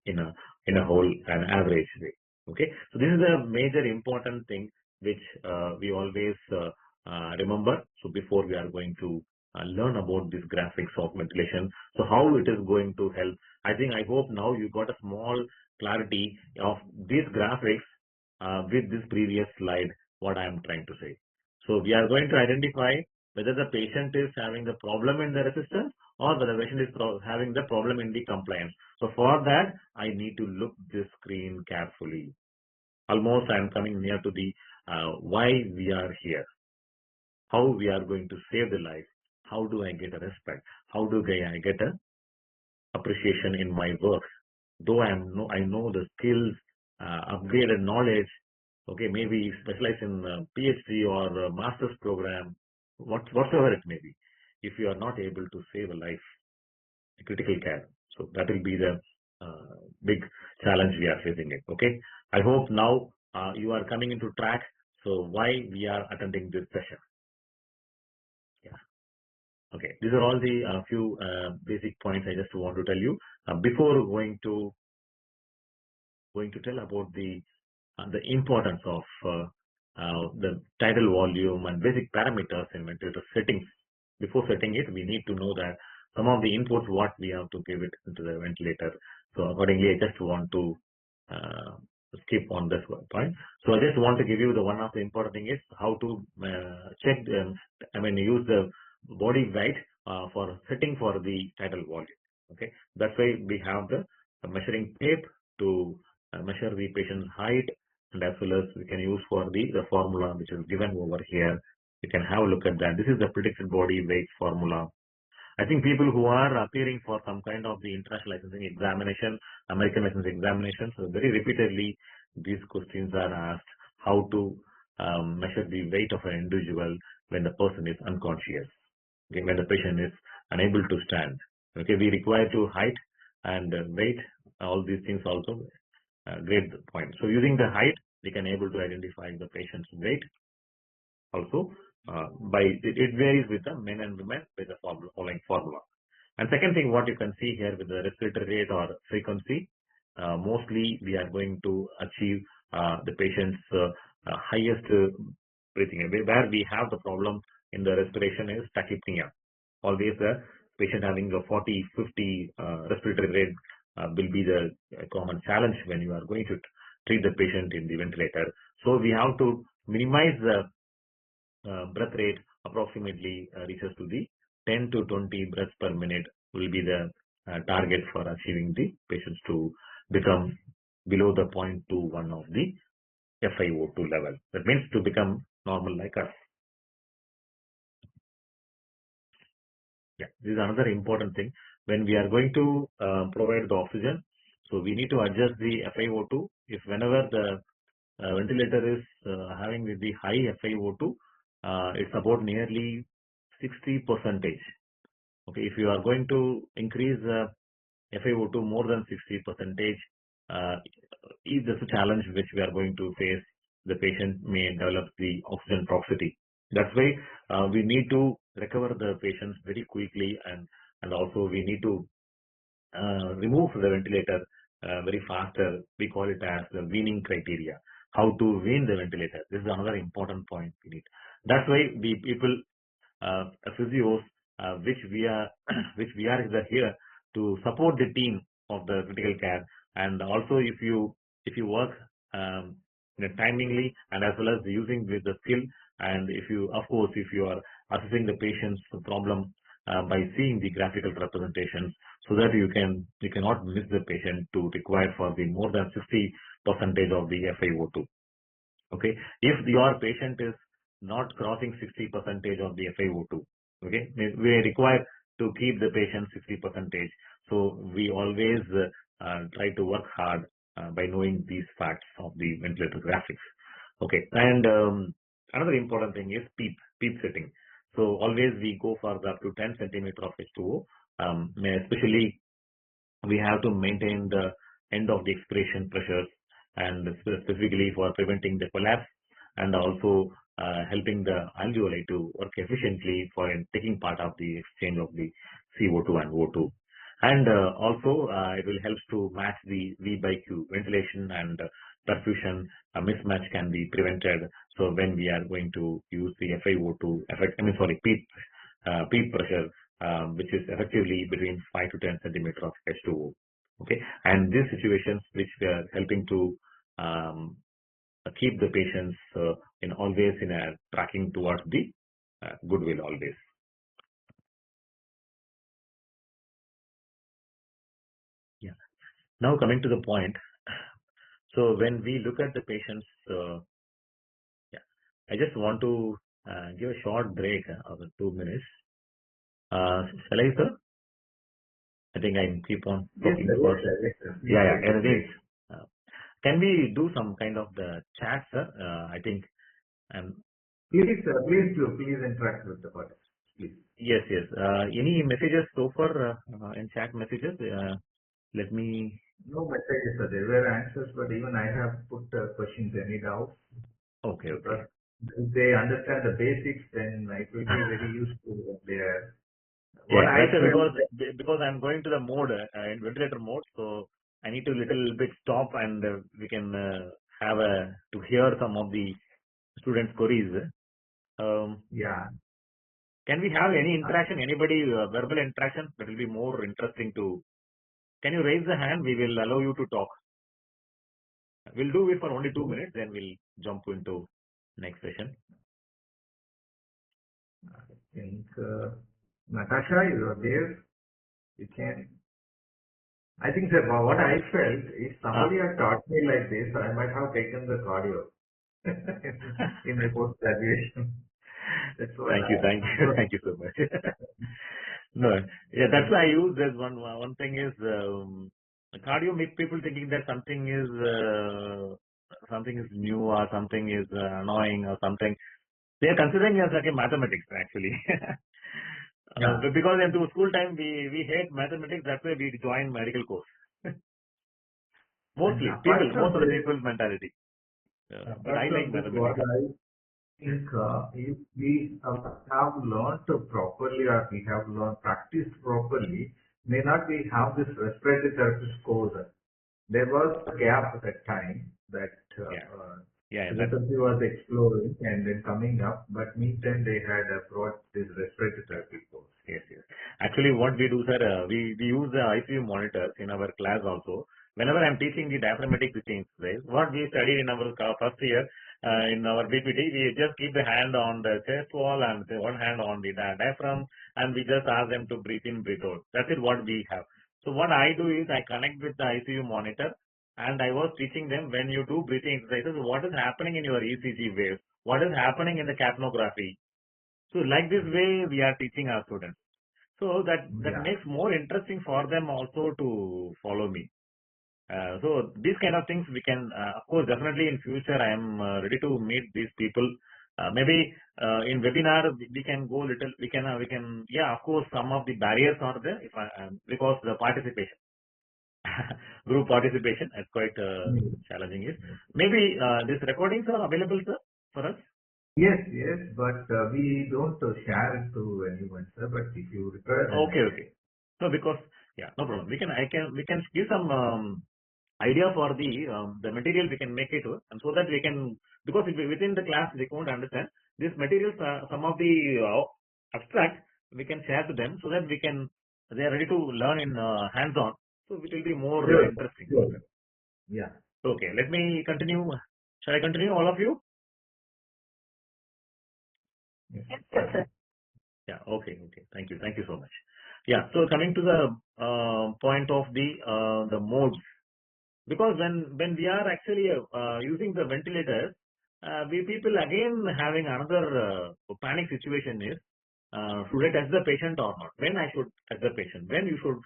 in a whole an average way. Okay, so this is a major important thing which we always remember. So before we are going to learn about these graphics of ventilation, so how it is going to help. I hope now you got a small clarity of these graphics with this previous slide, what I am trying to say. So we are going to identify whether the patient is having the problem in the resistance or whether the patient is having the problem in the compliance. So for that, I need to look this screen carefully. Almost I am coming near to the why we are here, how we are going to save the life, how do I get a respect, how do I get a appreciation in my work. Though I know the skills, upgraded knowledge, okay, maybe specialize in PhD or master's program, whatsoever it may be. if you are not able to save a life, critical care. So that will be the big challenge we are facing it. Okay. I hope now you are coming into track. So why we are attending this session. Yeah. Okay. These are all the few basic points I just want to tell you before going to tell about the importance of the tidal volume and basic parameters in ventilator settings. Before setting it, we need to know that some of the inputs what we have to give it into the ventilator. So accordingly, I just want to skip on this one point. So I just want to give you the one of the important thing is how to check use the body weight for setting for the tidal volume. Okay, that's why we have the measuring tape to measure the patient's height, and as well as we can use for the formula which is given over here. You can have a look at that. This is the predicted body weight formula. I think people who are appearing for some kind of the international licensing examination, American licensing examination, so very repeatedly these questions are asked: how to measure the weight of an individual when the person is unconscious, okay, when the patient is unable to stand. Okay, we require to height and weight, all these things also. Great point. So using the height, we can able to identify the patient's weight. Also, it varies with the men and women with the following formula. And second thing, what you can see here with the respiratory rate or frequency, mostly we are going to achieve the patient's highest breathing. Where we have the problem in the respiration is tachypnea. Always the patient having a 40-50 respiratory rate will be the common challenge when you are going to treat the patient in the ventilator. So we have to minimize the breath rate approximately reaches to the 10 to 20 breaths per minute will be the target for achieving the patients to become below the 0.21 of the FiO2 level. That means to become normal like us. Yeah, this is another important thing. When we are going to provide the oxygen, so we need to adjust the FiO2. If whenever the ventilator is having the high FiO2, it's about nearly 60%. Okay, if you are going to increase FiO2 more than 60%, is this a challenge which we are going to face? The patient may develop the oxygen toxicity. That's why we need to recover the patients very quickly, and also we need to remove the ventilator very faster. We call it as the weaning criteria. How to wean the ventilator. This is another important point we need. That's why we people, physios, which we are here to support the team of the critical care, and also if you work timingly and as well as using with the skill, and if you are assessing the patient's problem by seeing the graphical representations, so that you cannot miss the patient to require for the more than 60% of the FiO2. Okay, if your patient is not crossing 60% of the FiO2, okay, we require to keep the patient 60%. So we always try to work hard by knowing these facts of the ventilator graphics. Okay, and another important thing is PEEP setting. So always we go for the up to 10 centimeter of H2O. Especially we have to maintain the end of the expiration pressures, and specifically for preventing the collapse, and also helping the alveoli to work efficiently for taking part of the exchange of the CO2 and O2. And also it will help to match the V by Q ventilation and perfusion. A mismatch can be prevented. So when we are going to use the FiO2 PEEP pressure, which is effectively between 5 to 10 centimeters of H2O. Okay, and these situations which we are helping to keep the patients always in a tracking towards the goodwill always. Yeah. Now coming to the point. So when we look at the patients, I just want to give a short break of 2 minutes. Shall I, sir? I think I keep on talking. Yes, can we do some kind of the chat, sir? I think. Please interact with the participants, please. Yes, yes. Any messages so far in chat messages? Let me. No messages, sir. There were answers, but even I have put questions, any doubts, Okay, okay. because if they understand the basics, then it will be very useful there. What Yeah, I that's it, felt, because I'm going to the mode in ventilator mode, so I need to little bit stop and we can have to hear some of the students' queries. Um, yeah, can we have any uh, interaction? Anybody verbal interaction? That will be more interesting to. Can you raise the hand? We will allow you to talk. We'll do it for only 2 minutes, then we'll jump into next session. I think, Natasha, you are there. You can. I think, sir, what I felt is somebody had taught me like this, I might have taken the cardio in my post-graduation. That's what Thank you, thank you, thank you so much. No, yeah, that's why I use this one. One thing is cardio make people thinking that something is new or something is annoying or something. They are considering it as like a mathematics actually. yeah. Because into school time we hate mathematics. That's why we join medical course. And Mostly apart from most of the this, people's mentality. But I apart like from this, what mathematics. I think, if we have learned properly or we have learned practiced properly, may not we have this respiratory therapist course. There was a gap at that time that Yeah, yeah, that. philosophy was exploring and then coming up, but meantime they had brought this respiratory therapy course. Yes, yes. Actually, what we do, sir, we use the ICU monitors in our class also. Whenever I'm teaching the diaphragmatic breathing exercise, what we studied in our first year in our BPT, we just keep the hand on the chest wall and the one hand on the diaphragm, and we just ask them to breathe in, breathe out. That's it. What we have. So what I do is I connect with the ICU monitor, and I was teaching them when you do breathing exercises, what is happening in your ECG waves, what is happening in the capnography. So like this way, we are teaching our students. So that Yeah. makes more interesting for them also to follow me. So these kind of things we can, of course, definitely in future I am ready to meet these people. Maybe in webinar we can go little. We can. Yeah, of course, some of the barriers are there if because the participation, group participation is quite Mm. challenging. Is maybe these recordings are available, sir, for us. Yes, yes, but we don't share it to anyone, sir. But if you require, then I Okay, can. okay. No, because yeah, no problem. We can give some idea for the material we can make it, and so that we can, because if within the class they won't understand these materials, some of the abstract we can share to them so that they are ready to learn in hands-on. So it will be more Sure, interesting for sure. them. Yeah. Okay, let me continue. Shall I continue, all of you? Yes. Yes, sir. Yeah. Okay. Okay. Thank you so much. Yeah. So coming to the point of the modes. Because when we are actually using the ventilators, we people again having another panic situation is, should I touch the patient or not? When I should touch the patient? When you should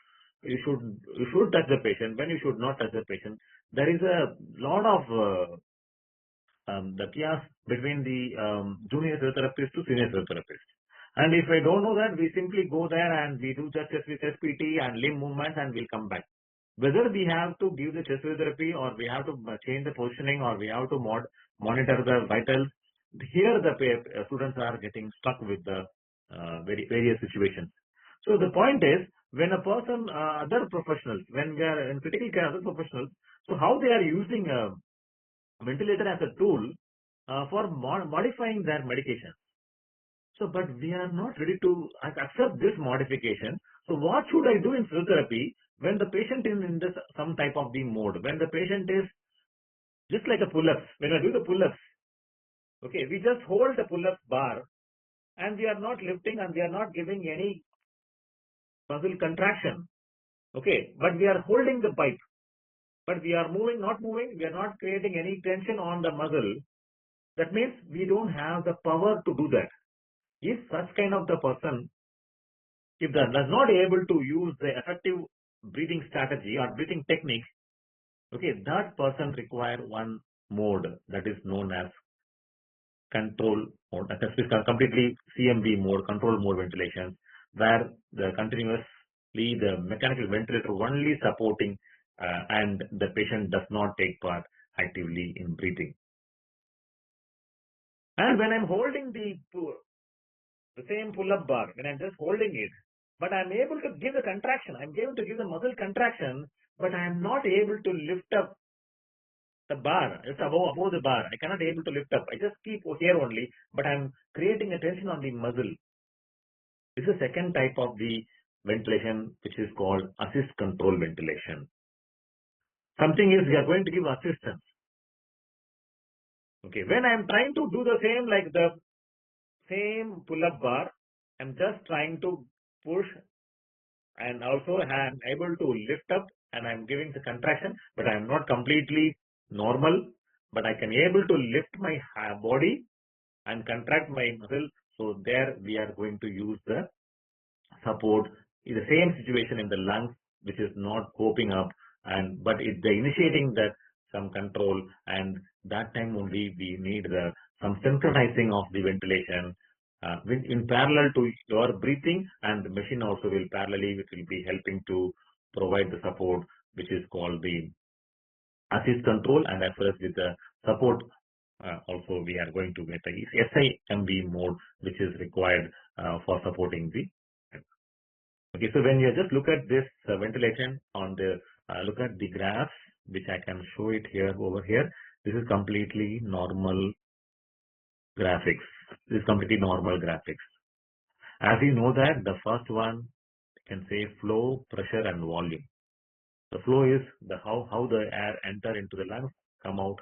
touch the patient? When you should not touch the patient? There is a lot of the chaos between the junior physiotherapist to senior physiotherapist. And if I don't know that, we simply go there and we do just with SPT and limb movements and we'll come back. Whether we have to give the chest physiotherapy or we have to change the positioning or we have to monitor the vitals, here the students are getting stuck with the various situations. So the point is, when a person, other professionals, when we are in critical care, other professionals, so how they are using ventilator as a tool for modifying their medication. So, but we are not ready to accept this modification. So, what should I do in physiotherapy when the patient is in this some type of the mode? When the patient is just like a pull-ups. When I do the pull-ups, okay, we just hold the pull-ups bar and we are not lifting and we are not giving any muscle contraction. Okay, but we are holding the pipe. But we are moving, not moving. We are not creating any tension on the muscle. That means we don't have the power to do that. If such kind of the person, if they are not able to use the effective breathing strategy or breathing technique, okay, that person require one mode that is known as control mode, completely CMV mode, control mode ventilations, where the continuously the mechanical ventilator only supporting and the patient does not take part actively in breathing. And when I'm holding the same pull-up bar, when I'm just holding it, but I'm able to give the contraction, I'm able to give the muscle contraction, but I'm not able to lift up the bar. It's above the bar. I cannot able to lift up. I just keep here only, but I'm creating a tension on the muscle. This is the second type of the ventilation, which is called assist control ventilation. Something is we are going to give assistance. Okay, when I'm trying to do the same like the same pull-up bar, I'm just trying to push and also I'm able to lift up and I'm giving the contraction, but I'm not completely normal, but I can able to lift my body and contract my muscle. So there we are going to use the support. In the same situation in the lungs, which is not coping up, and but it's the initiating that some control, and that time only we need some synchronizing of the ventilation in parallel to your breathing, and the machine also will parallelly, which will be helping to provide the support, which is called the assist control, and as well as with the support also we are going to get a SIMV mode, which is required for supporting the. Okay, so when you just look at this ventilation on the look at the graphs, which I can show it here over here. This is completely normal graphics. This is completely normal graphics. As you know that the first one can say flow, pressure, and volume. The flow is the how the air enter into the lungs, come out,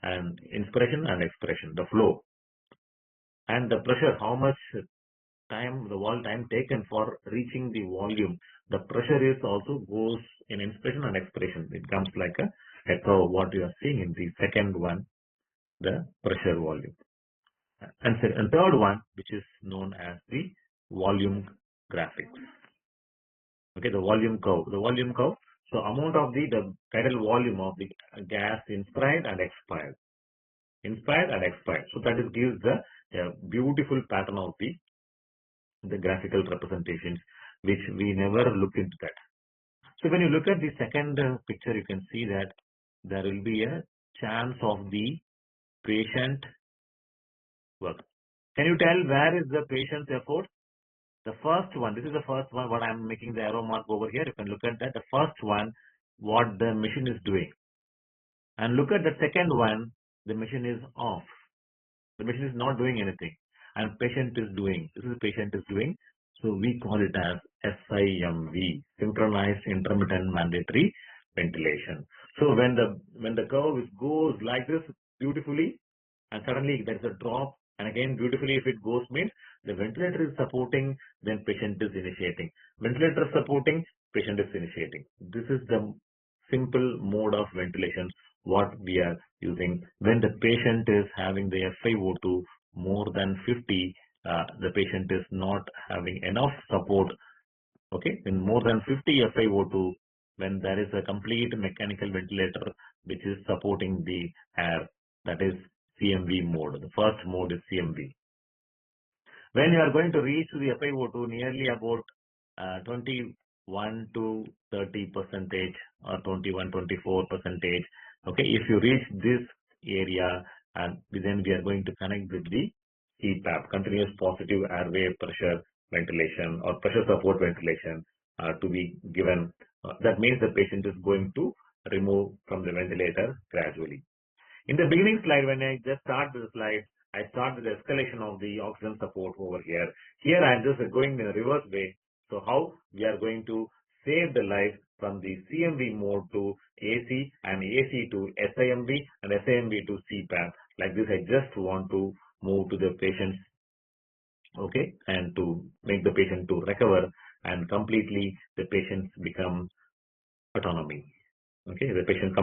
and inspiration and expiration. The flow and the pressure, how much time the wall time taken for reaching the volume. The pressure is also goes in inspiration and expiration. It comes like a curve, what you are seeing in the second one, the pressure volume. And third one, which is known as the volume graphics. Okay, the volume curve. The volume curve. So amount of the tidal volume of the gas inspired and expired. Inspired and expired. So that is gives the beautiful pattern of the graphical representations, which we never look into that. So when you look at the second picture, you can see that there will be a chance of the patient work. Can you tell where is the patient's effort? The first one, this is the first one, what I'm making the arrow mark over here. You can look at that. The first one, what the machine is doing. And look at the second one, the machine is off. The machine is not doing anything. And patient is doing. This is patient is doing. So we call it as SIMV, synchronized intermittent mandatory ventilation. So when the curve goes like this beautifully, and suddenly there is a drop, and again beautifully if it goes means the ventilator is supporting, then patient is initiating. Ventilator is supporting, patient is initiating. This is the simple mode of ventilation what we are using. When the patient is having the FiO2 more than 50, the patient is not having enough support. Okay, in more than 50 FiO2, when there is a complete mechanical ventilator which is supporting the air, that is CMV mode. The first mode is CMV. When you are going to reach the FiO2 nearly about 21 to 30% or 21-24%. Okay, if you reach this area, and then we are going to connect with the CPAP, continuous positive airway pressure ventilation or pressure support ventilation to be given. That means the patient is going to remove from the ventilator gradually. In the beginning slide, when I just start the slide, I start with the escalation of the oxygen support over here. Here I am just going in a reverse way. So how we are going to save the life from the CMV mode to AC and AC to SIMV and SIMV to CPAP. Like this, I just want to move to the patients, okay, and to make the patient to recover and completely the patients become autonomy. Okay, the patient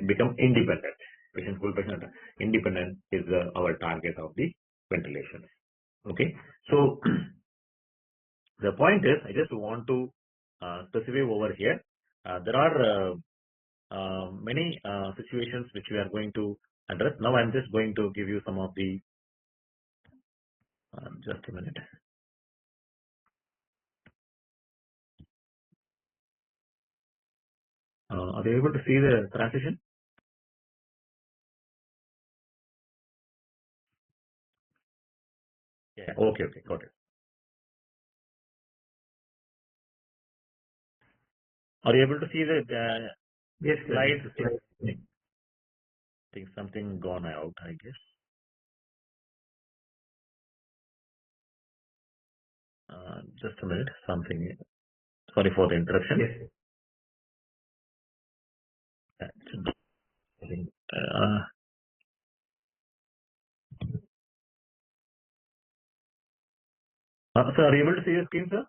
become independent. Patient full patient independent is our target of the ventilation. Okay, so the point is, I just want to specify over here. There are many situations which we are going to address. Now I'm just going to give you some of the, just a minute. Are they able to see the transition? Yeah. Okay. Okay. Got it. Are you able to see the Yes, slides? sir. I think something gone out, I guess. Just a minute. Something. Sorry for the interruption. Yes. I think, sir, are you able to see the screen, sir?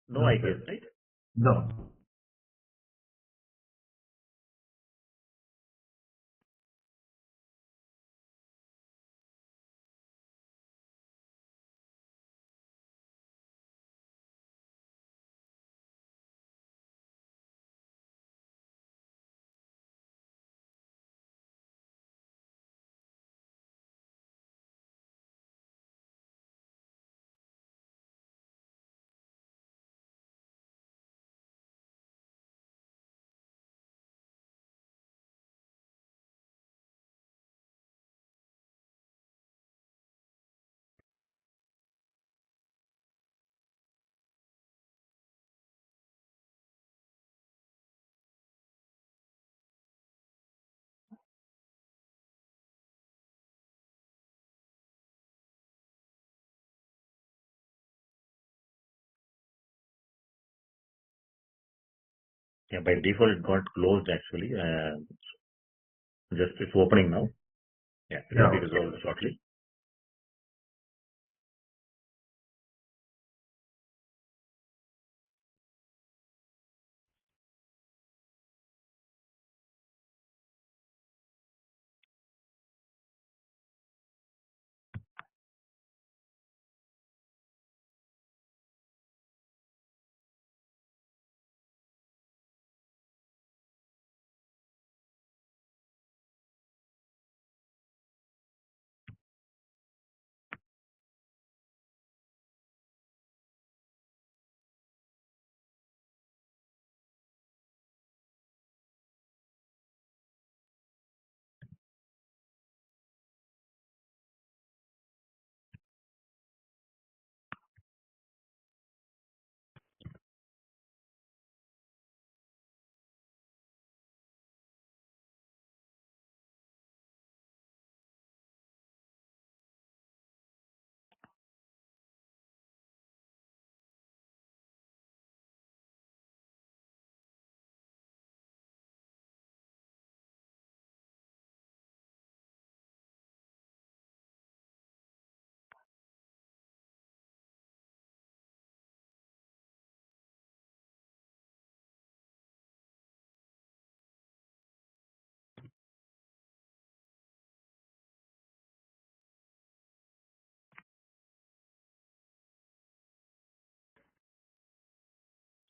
No, No, I sir. guess, right? No. Yeah, by default it got closed actually. Just it's opening now. Yeah, it will Yeah. be resolved shortly.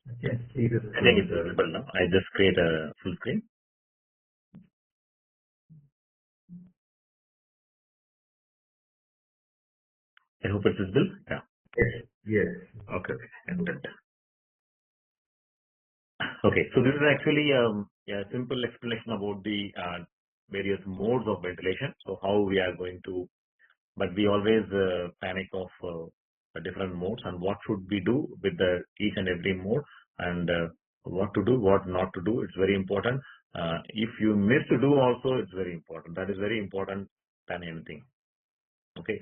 I can see the I think screen, it's sir. visible now. I just create a full screen. I hope it's visible. Yeah. Yes. Yes. Okay. Okay. And then- okay. So this is actually a simple explanation about the various modes of ventilation. So how we are going to, but we always panic of the different modes and what should we do with the each and every mode, and what to do, what not to do. It's very important. If you miss to do also, it's very important. That is very important than anything. Okay.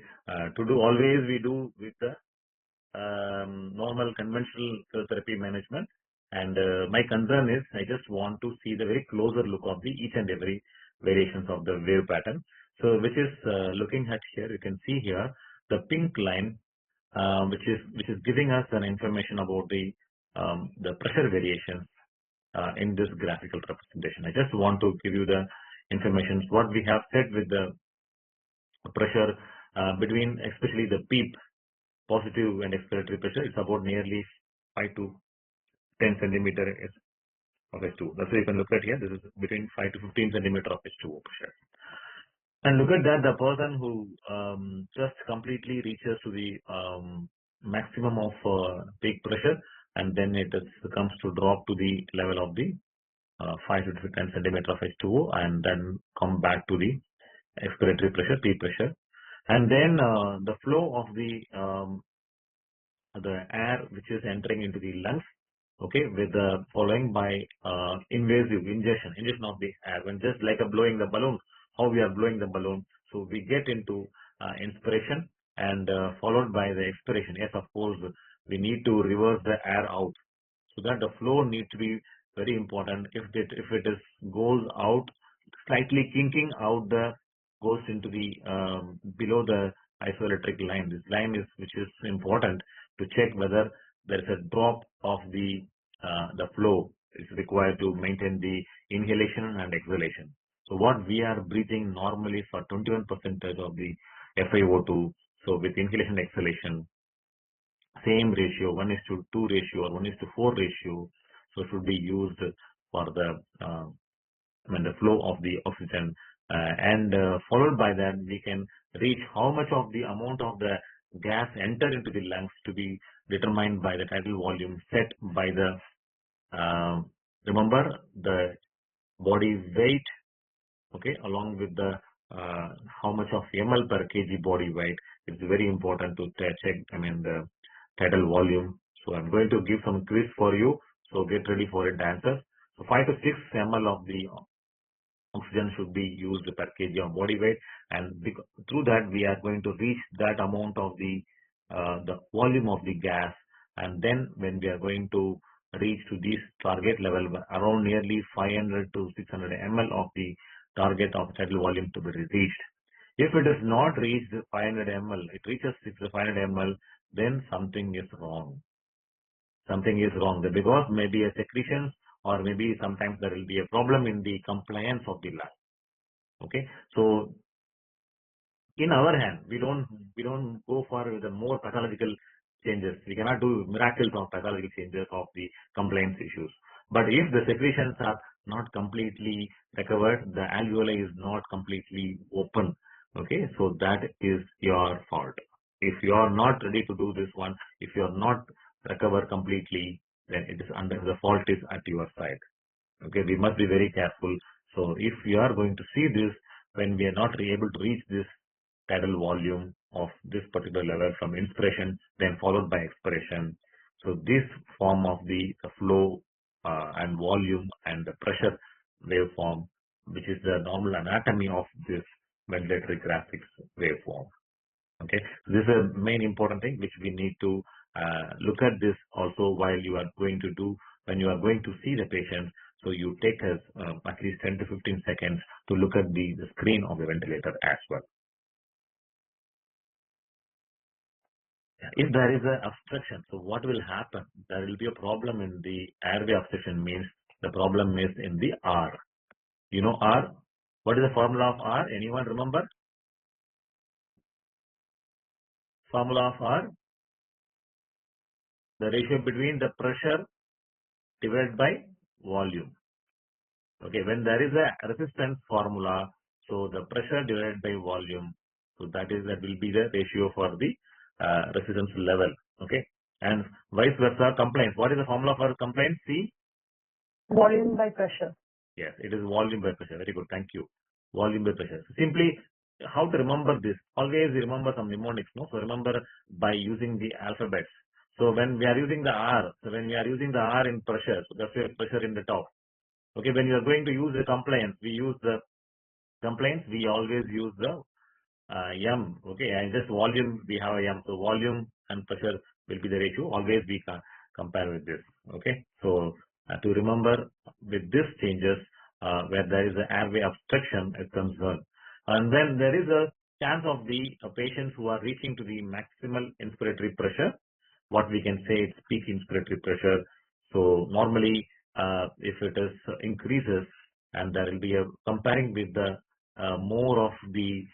To do always we do with the normal conventional cell therapy management. And my concern is I just want to see the very closer look of the each and every variations of the wave pattern. So which is looking at here, you can see here the pink line, which is giving us an information about the pressure variations in this graphical representation. I just want to give you the information what we have said with the pressure between especially the PEEP positive and expiratory pressure. It's about nearly 5 to 10 centimeter of H2O. That's why you can look at here. This is between 5 to 15 centimeter of H2O pressure. And look at that, the person who just completely reaches to the maximum of peak pressure, and then it comes to drop to the level of the 5 to 10 centimeter of H2O, and then come back to the expiratory pressure, peak pressure. And then the flow of the air which is entering into the lungs, okay, with the following by invasive ingestion of the air, when just like a blowing the balloon, how we are blowing the balloon. So we get into inspiration and followed by the expiration. Yes, of course, we need to reverse the air out, so that the flow needs to be very important. If it goes out, slightly kinking out, goes into the below the isoelectric line. This line is which is important to check whether there is a drop of the flow is required to maintain the inhalation and exhalation. So what we are breathing normally for 21% of the FiO2. So with inhalation exhalation, same ratio, 1:2 ratio or 1:4 ratio. So should be used for the the flow of the oxygen, and followed by that we can reach how much of the amount of the gas enter into the lungs to be determined by the tidal volume set by the remember the body weight, okay, along with the how much of ml per kg body weight. It's very important to check the tidal volume. So I'm going to give some quiz for you, so get ready for it, answers. So 5 to 6 ml of the oxygen should be used per kg of body weight, and through that we are going to reach that amount of the volume of the gas. And then when we are going to reach to this target level, around nearly 500 to 600 ml of the target of tidal volume to be reached. If it is not reached 500 ml, it reaches 500 ml, then something is wrong. Something is wrong there, because maybe a secretions, or maybe sometimes there will be a problem in the compliance of the lung. Okay, so in our hand, we don't go for the more pathological changes. We cannot do miracles of pathological changes of the compliance issues. But if the secretions are not completely recovered, the alveoli is not completely open. Okay, so that is your fault. If you are not ready to do this one, if you are not recover completely, then it is under the fault is at your side. Okay, we must be very careful. So if we are going to see this, when we are not able to reach this tidal volume of this particular level from inspiration, then followed by expiration. So this form of the flow and volume and the pressure waveform, which is the normal anatomy of this ventilatory graphics waveform. Okay, so this is a main important thing which we need to look at this also while you are going to do, when you are going to see the patient. So you take us at least 10 to 15 seconds to look at the screen of the ventilator as well. If there is an obstruction, so what will happen? There will be a problem in the airway obstruction, means the problem is in the R. You know R? What is the formula of R? Anyone remember? Formula of R? The ratio between the pressure divided by volume. Okay, when there is a resistance formula, so the pressure divided by volume, so that will be the ratio for the resistance level. Okay, and vice versa, compliance. What is the formula for compliance? C? Volume by pressure. Yes, it is volume by pressure. Very good, thank you. Volume by pressure. Simply, how to remember this? Always remember some mnemonics, no? So remember by using the alphabets. So when we are using the R, so when we are using the R in pressure, so that's why pressure in the top. Okay, when you are going to use the compliance, we use the compliance, we always use the M. Okay, and just volume, we have a M. So volume and pressure will be the ratio. Always we can compare with this. Okay, so to remember with this changes, where there is an airway obstruction is concerned, and then there is a chance of the patients who are reaching to the maximal inspiratory pressure, what we can say it's peak inspiratory pressure. So normally if it is increases, and there will be a comparing with the more of the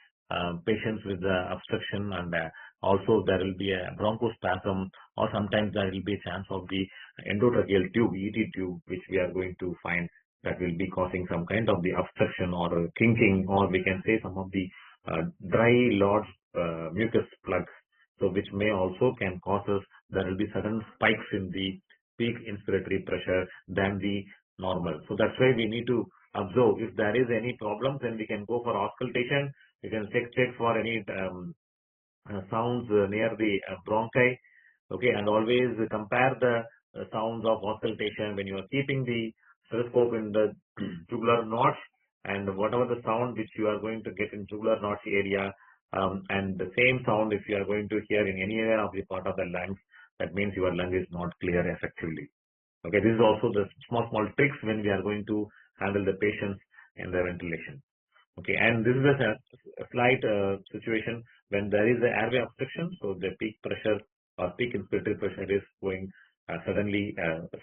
patients with the obstruction, and also there will be a bronchospasm, or sometimes there will be a chance of the endotracheal tube, ET tube, which we are going to find that will be causing some kind of the obstruction or kinking, or we can say some of the dry large mucus plugs. So which may also can cause us, there will be sudden spikes in the peak inspiratory pressure than the normal. So that's why we need to observe if there is any problem, then we can go for auscultation. We can check for any sounds near the bronchi. Okay, and always compare the sounds of auscultation when you are keeping the stethoscope in the jugular notch, and whatever the sound which you are going to get in jugular notch area, and the same sound if you are going to hear in any area of the part of the lungs, that means your lung is not clear effectively. Okay, this is also the small tricks when we are going to handle the patients and their ventilation. Okay, and this is a slight situation when there is an airway obstruction, so the peak pressure or peak inspiratory pressure is going suddenly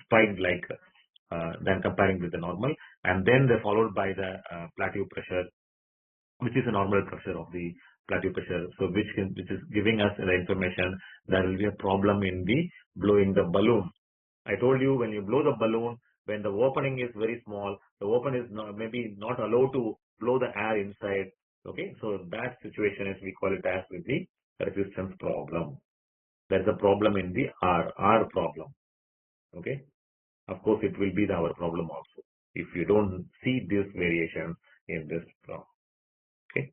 spiked like than comparing with the normal, and then they're followed by the plateau pressure, which is a normal pressure of the plateau pressure. So which is giving us the information there will be a problem in the blowing the balloon. I told you when you blow the balloon, when the opening is very small, the open is maybe not allowed to blow the air inside. Okay, so that situation is we call it as with the resistance problem. There's a problem in the R problem. Okay, of course it will be our problem also if you don't see this variation in this problem. Okay.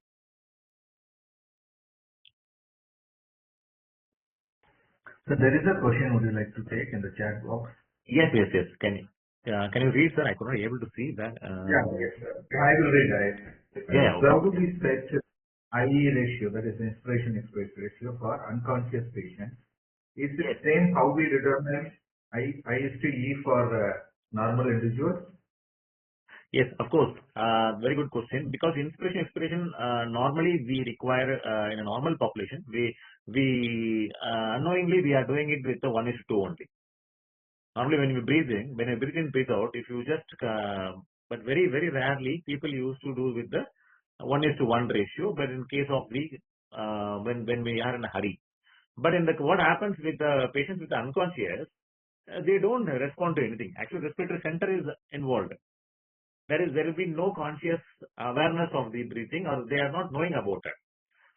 So there is a question would you like to take in the chat box? Yes. Can you read, sir? I could not be able to see that. Yes, sir. I will read it. Yeah. So how do we set IE ratio, that is inspiration-expiration ratio for unconscious patients? Is it same how we determine I is to E for normal individuals? Yes, of course. Very good question. Because inspiration, expiration, normally we require in a normal population, we unknowingly we are doing it with the 1:2 only. Normally when you breathe in, breathe out, if you just, but very rarely people used to do with the 1:1 ratio. But in case of the when we are in a hurry, but in the what happens with the patients with the unconscious, they don't respond to anything. Actually, respiratory center is involved. There will be no conscious awareness of the breathing, or they are not knowing about it.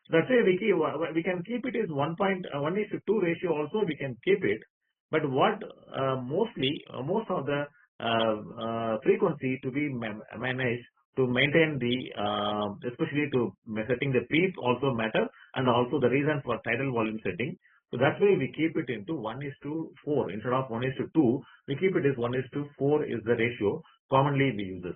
That's why we can keep it is 1:2 ratio also we can keep it. But what most of the frequency to be managed to maintain the especially to setting the PEEP also matter, and also the reason for tidal volume setting. So that's why we keep it into 1:4 instead of 1:2. We keep it as 1:4 is the ratio commonly we use.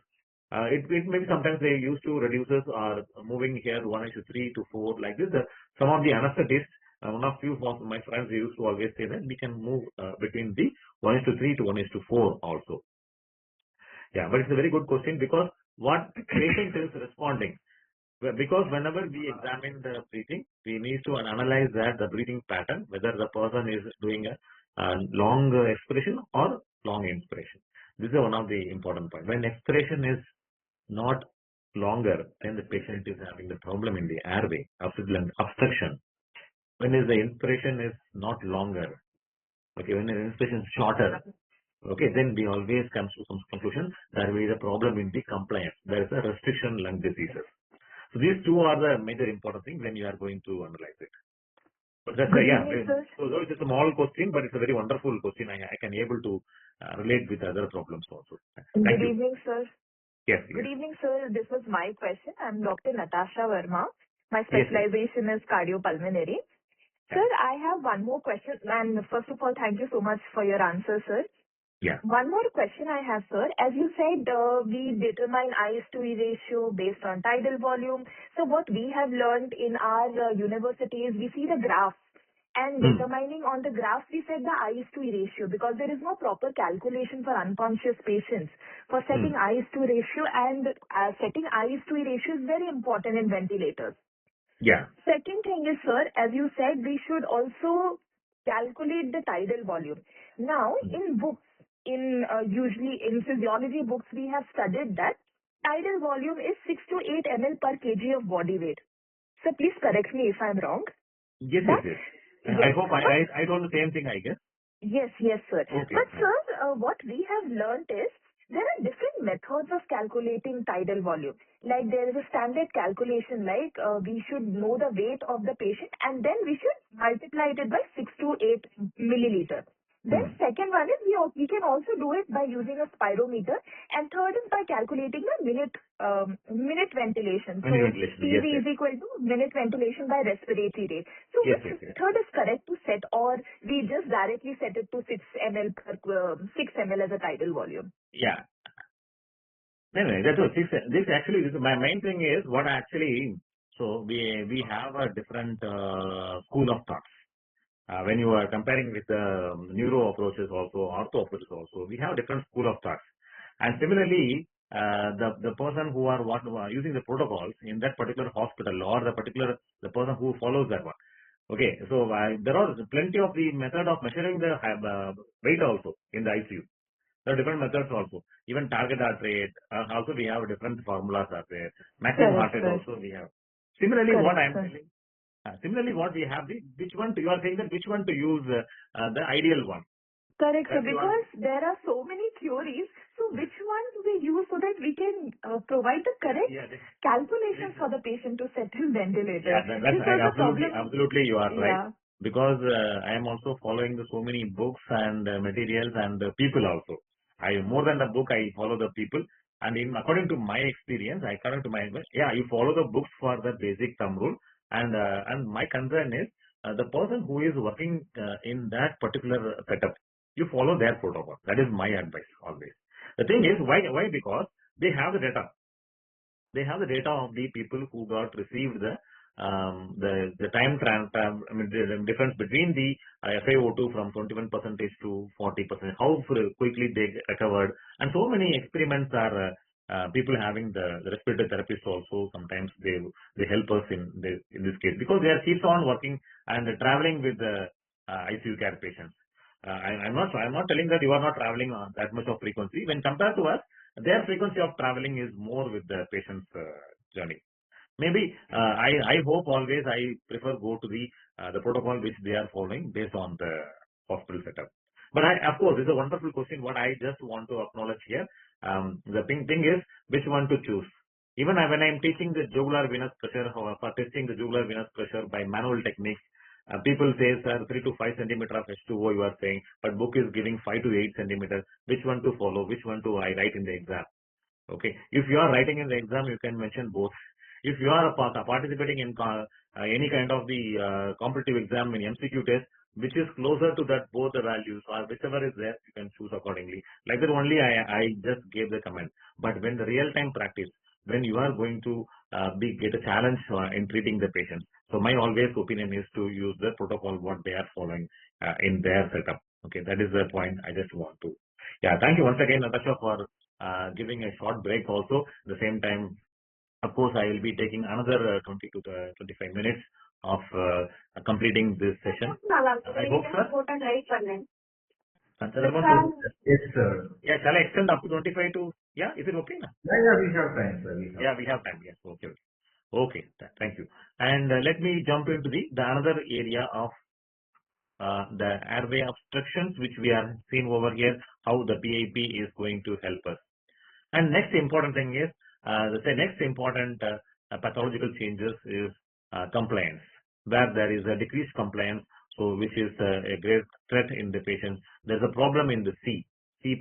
It may be sometimes they used to reduces or moving here 1:3 to 4 like this. Some of the anesthetists, one of few of my friends, they used to always say that we can move between the 1:3 to 1:4 also. Yeah, but it's a very good question because what patient is responding. Because whenever we examine the breathing, we need to analyze that the breathing pattern, whether the person is doing a long expiration or long inspiration. This is one of the important points. When expiration is not longer, then the patient is having the problem in the airway, obstruction. When is the inspiration is not longer, okay, when the inspiration is shorter, okay, then we always come to some conclusion there is a problem in the compliance. There is a restriction lung diseases. So these two are the major important things when you are going to analyze it. But that's so it's a small question, but it's a very wonderful question. I can able to relate with other problems also. Good evening, sir. Yes. Good evening, sir. This was my question. I'm Dr. Natasha Verma. My specialization is cardiopulmonary. Sir, I have one more question. And first of all, thank you so much for your answer, sir. Yeah. One more question I have, sir. As you said, we determine I:E ratio based on tidal volume. So what we have learned in our university is we see the graph. And determining on the graph, we set the I:2 ratio because there is no proper calculation for unconscious patients for setting I:2 ratio, and setting I:2 ratio is very important in ventilators. Yeah. Second thing is, sir, as you said, we should also calculate the tidal volume. Now, in books, usually in physiology books, we have studied that tidal volume is 6 to 8 ml per kg of body weight. So please correct me if I'm wrong. Yes. I hope I told the same thing, I guess. Yes, sir. Okay. But sir, what we have learnt is there are different methods of calculating tidal volume. Like there is a standard calculation, like we should know the weight of the patient and then we should multiply it by 6 to 8 milliliter. Then second one is we can also do it by using a spirometer, and third is by calculating the minute ventilation. So Ventilation, PV yes. is equal to minute ventilation by respiratory rate. So Yes, which yes. method is correct to set, or we just directly set it to 6 ml per 6 ml as a tidal volume? Yeah. No, that's what this actually, my main thing is what actually, so we have a different school of thoughts. When you are comparing with the neuro approaches also, ortho approaches also, we have different school of thoughts. And similarly, the person who are using the protocols in that particular hospital or the person who follows that one. Okay, so there are plenty of the method of measuring the weight also in the ICU. There are different methods also. Even target heart rate, also we have different formulas are there. Maximum heart rate also we have. Similarly, what I am telling, similarly what we have, which one you are saying that which one to use the ideal one. Correct, sir, Correct, you are- because there are so many theories. So which one do we use so that we can provide the correct Yeah, calculations for the patient to set in ventilator? yeah, This was the absolutely, problem. absolutely you are right. Yeah. Because I am also following so many books and materials and people also. More than the book, I follow the people. And according to my experience, you follow the books for the basic thumb rule. And my concern is the person who is working in that particular setup, you follow their protocol. That is my advice always. The thing is, why? Because they have the data. They have the data of the people who got received the time I mean, the difference between the FiO2 from 21% to 40%, how quickly they recovered, and so many experiments are people having the respiratory therapists also. Sometimes they help us in this case because they are keeps on working and traveling with the ICU care patients. I'm not telling that you are not traveling on that much of frequency. When compared to us, their frequency of traveling is more with the patient's journey. Maybe I hope always I prefer go to the protocol which they are following based on the hospital setup. But of course, it's a wonderful question. What I just want to acknowledge here, the thing is which one to choose. Even when I'm teaching the jugular venous pressure, for testing the jugular venous pressure by manual techniques, people say, sir, 3 to 5 centimeter of H2O you are saying, but book is giving 5 to 8 centimeters. Which one to follow? Which one to I write in the exam? Okay. If you are writing in the exam, you can mention both. If you are participating in any kind of the competitive exam in MCQ test, which is closer to that both the values or whichever is there, you can choose accordingly. Like that only I just gave the comment. But when the real time practice, when you are going to get a challenge in treating the patients, so my always opinion is to use the protocol what they are following in their setup. Okay, that is the point I just want to. Yeah, thank you once again, Natasha, for giving a short break also. At the same time, of course, I will be taking another 20 to 25 minutes of completing this session. I hope, sir. Yes, sir. Yeah, shall I extend up to 25 to, yeah, is it okay? Na? Yeah, we have time, sir. Yeah, we have time. Yes, okay. Okay, thank you. And let me jump into the another area of the airway obstructions, which we are seeing over here, how the PIP is going to help us. And next important thing is, the next important pathological changes is compliance, where there is a decreased compliance, so which is a great threat in the patient. There's a problem in the C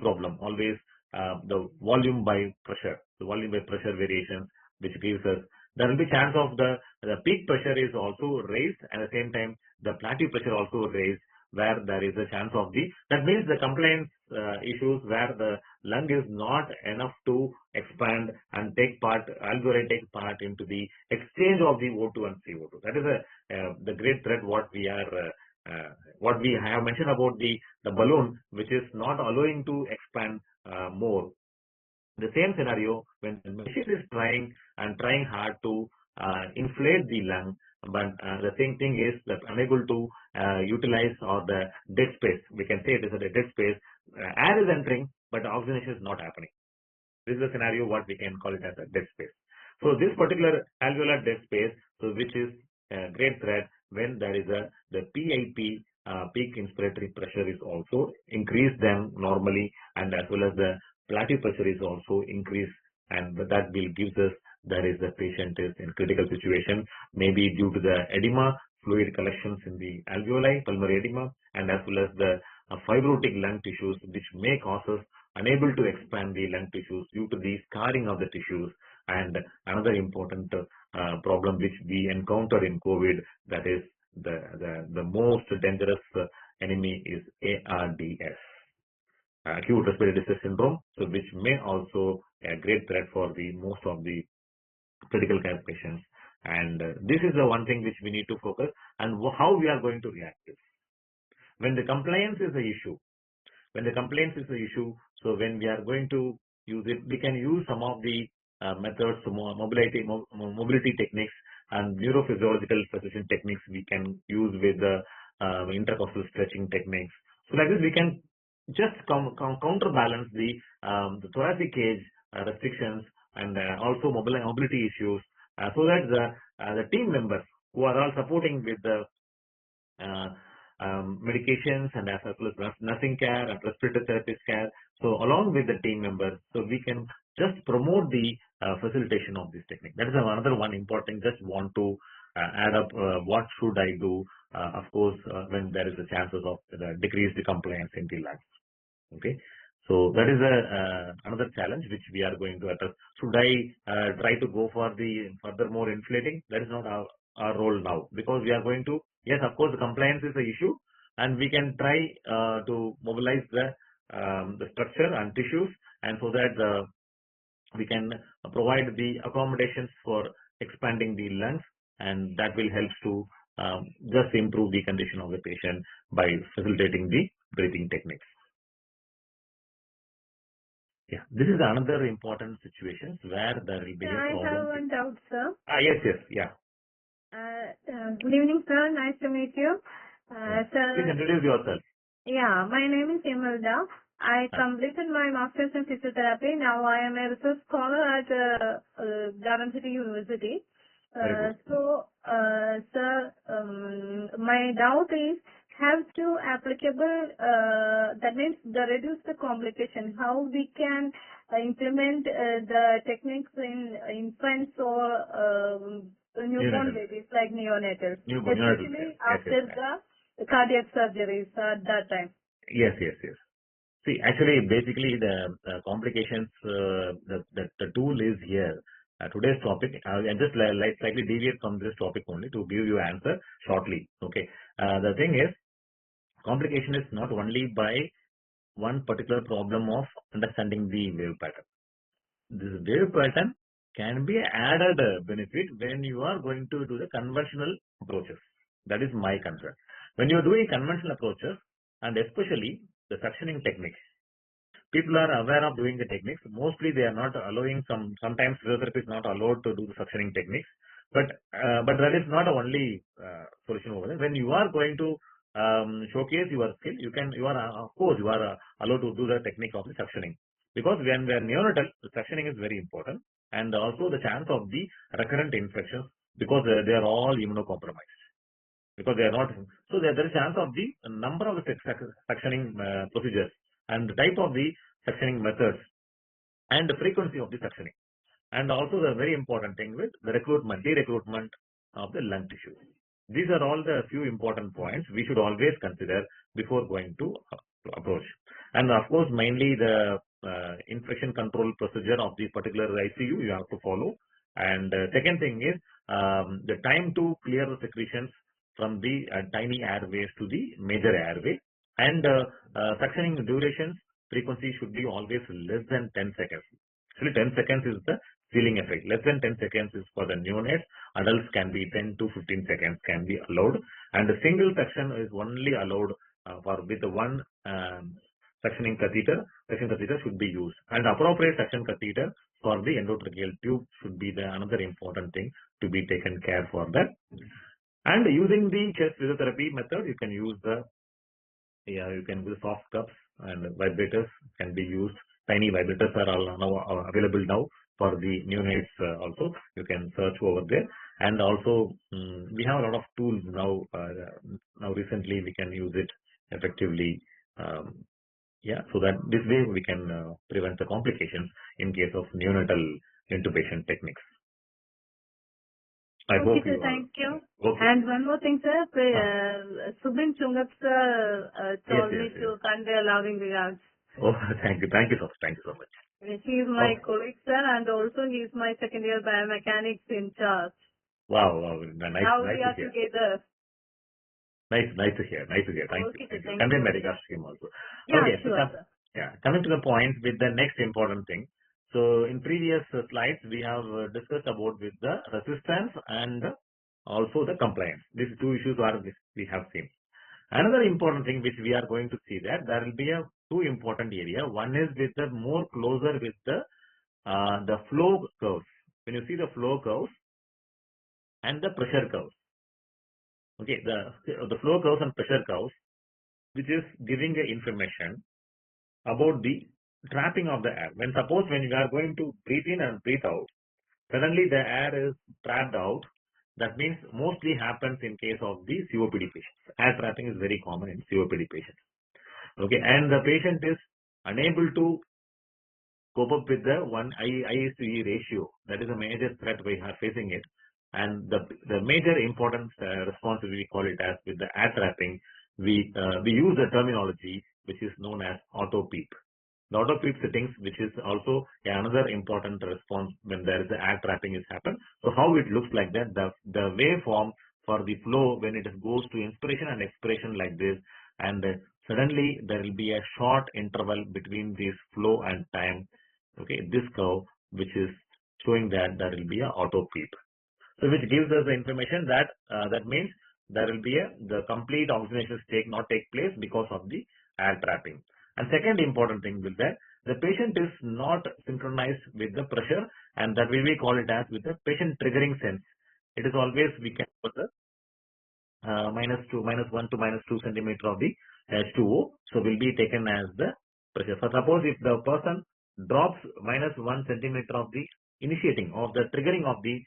problem, always the volume by pressure variations, which gives us, there will be chance of the peak pressure is also raised, and at the same time, the plateau pressure also raised, where there is a chance of that means the compliance issues where the lung is not enough to expand and alveoli take part into the exchange of the O2 and CO2. That is the great threat what we have mentioned about the balloon, which is not allowing to expand more. The same scenario when the machine is trying hard to inflate the lung, but the same thing is that unable to utilize or the dead space. We can say it is a dead space. Air is entering, but oxygenation is not happening. This is a scenario what we can call it as a dead space. So this particular alveolar dead space, so which is a great threat when there is the PIP peak inspiratory pressure is also increased than normally, and as well as the plateau pressure is also increased, and that will gives us that is the patient is in critical situation, maybe due to the edema, fluid collections in the alveoli, pulmonary edema, and as well as the fibrotic lung tissues, which may cause us unable to expand the lung tissues due to the scarring of the tissues. And another important problem which we encountered in COVID, that is the most dangerous enemy is ARDS, acute respiratory distress syndrome, so which may also a great threat for the most of the critical care patients. And this is the one thing which we need to focus, and how we are going to react to. When the compliance is the issue, so when we are going to use it, we can use some of the methods, mobility techniques and neurophysiological precision techniques we can use with the intercostal stretching techniques. So like this, we can just counterbalance the thoracic cage restrictions and also mobility issues, so that the team members who are all supporting with the medications and as well as nursing care and respiratory therapist care. So along with the team members, so we can just promote the facilitation of this technique. That is another one important. Just want to add up what should I do, of course, when there is a chances of decrease the compliance in the labs. Okay. So that is another challenge which we are going to address. Should I try to go for the furthermore inflating? That is not our role now, because we are going to, yes, of course, the compliance is the issue, and we can try to mobilize the structure and tissues, and so that we can provide the accommodations for expanding the lungs, and that will help to just improve the condition of the patient by facilitating the breathing techniques. Yeah, this is another important situation where there will be a problem. I have one doubt, sir. Yes, yeah. Good evening, sir. Nice to meet you. Sir, please introduce yourself. Yeah, my name is Imelda. I completed my master's in physiotherapy. Now I am a research scholar at Garden City University. Sir, my doubt is, have to applicable, that means the reduce the complication, how we can implement the techniques in infants or newborn babies, like neonatals, especially after the cardiac surgeries at that time. Yes. See, actually, basically the complications, the tool is here. Today's topic, I'll just slightly deviate from this topic only to give you answer shortly. Okay. The thing is, complication is not only by one particular problem of understanding the wave pattern. This wave pattern can be added benefit when you are going to do the conventional approaches. That is my concern. When you are doing conventional approaches, and especially the suctioning techniques, people are aware of doing the techniques. Mostly they are not allowing, sometimes physiotherapy is not allowed to do the suctioning techniques. But that is not the only solution over there. When you are going to showcase your skill, you are allowed to do the technique of the suctioning, because when we are neonatal, the suctioning is very important, and also the chance of the recurrent infections, because they are all immunocompromised, because they are not, so there is a chance of the number of the suctioning procedures and the type of the suctioning methods and the frequency of the suctioning, and also the very important thing with the de-recruitment of the lung tissue. These are all the few important points we should always consider before going to approach. And of course, mainly the infection control procedure of the particular ICU you have to follow. And second thing is the time to clear the secretions from the tiny airways to the major airway. And suctioning durations, frequency should be always less than 10 seconds. Actually, 10 seconds is the ceiling effect. Less than 10 seconds is for the neonates. Adults can be 10 to 15 seconds can be allowed. And the single suction is only allowed with one suctioning catheter. Suction catheter should be used. And appropriate suction catheter for the endotracheal tube should be the another important thing to be taken care for that. And using the chest physiotherapy method, you can use soft cups, and vibrators can be used. Tiny vibrators are all now available now for the neonates also. You can search over there. And also we have a lot of tools now. Now recently we can use it effectively. Yeah, so that this way we can prevent the complications in case of neonatal intubation techniques. I hope sir, you thank you. Okay. And one more thing, sir. Subin Chungap sir told me to convey loving regards. Oh, thank you so much. He is my colleague, sir, and also he is my second year biomechanics in charge. Wow, nice. Now nice we are to hear. together. Nice to hear. Thank you. Convey my regards to him also. Yeah, Okay, sure, so coming to the point with the next important thing. So in previous slides, we have discussed about with the resistance and also the compliance. These two issues we have seen. Another important thing which we are going to see that there will be two important area. One is with the more closer with the flow curves. When you see the flow curves and the pressure curves. Okay, the flow curves and pressure curves, which is giving the information about the trapping of the air. When you are going to breathe in and breathe out, suddenly the air is trapped out. That means mostly happens in case of the COPD patients. Air trapping is very common in COPD patients. Okay, and the patient is unable to cope up with the IS-to-E ratio. That is a major threat we are facing it. And the major important responsibility, we call it as with the air trapping, we use the terminology which is known as auto PEEP. The auto PEEP settings, which is also another important response when there is the air trapping is happen. So how it looks like that, the waveform for the flow when it goes to inspiration and expiration like this, and suddenly there will be a short interval between this flow and time. Okay, this curve which is showing that there will be a auto PEEP. So which gives us the information that that means there will be the complete oxygenation not take place because of the air trapping. And second important thing is that the patient is not synchronized with the pressure, and that way we call it as with the patient triggering sense. It is always we can put the -1 to -2 centimeter of the H2O. So will be taken as the pressure. So suppose if the person drops -1 centimeter of the initiating of the triggering of the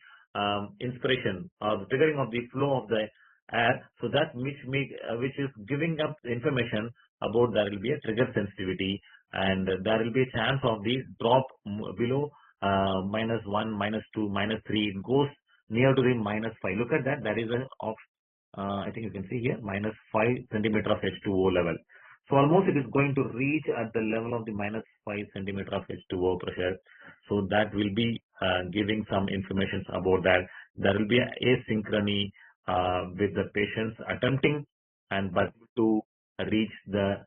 inspiration or the triggering of the flow of the air, so that which is giving up information about there will be a trigger sensitivity, and there will be a chance of the drop below -1, -2, -3. It goes near to the -5. Look at that. That is I think you can see here -5 centimeter of H2O level. So almost it is going to reach at the level of the -5 centimeter of H2O pressure. So that will be giving some information about that. There will be an asynchrony with the patients attempting but to reach the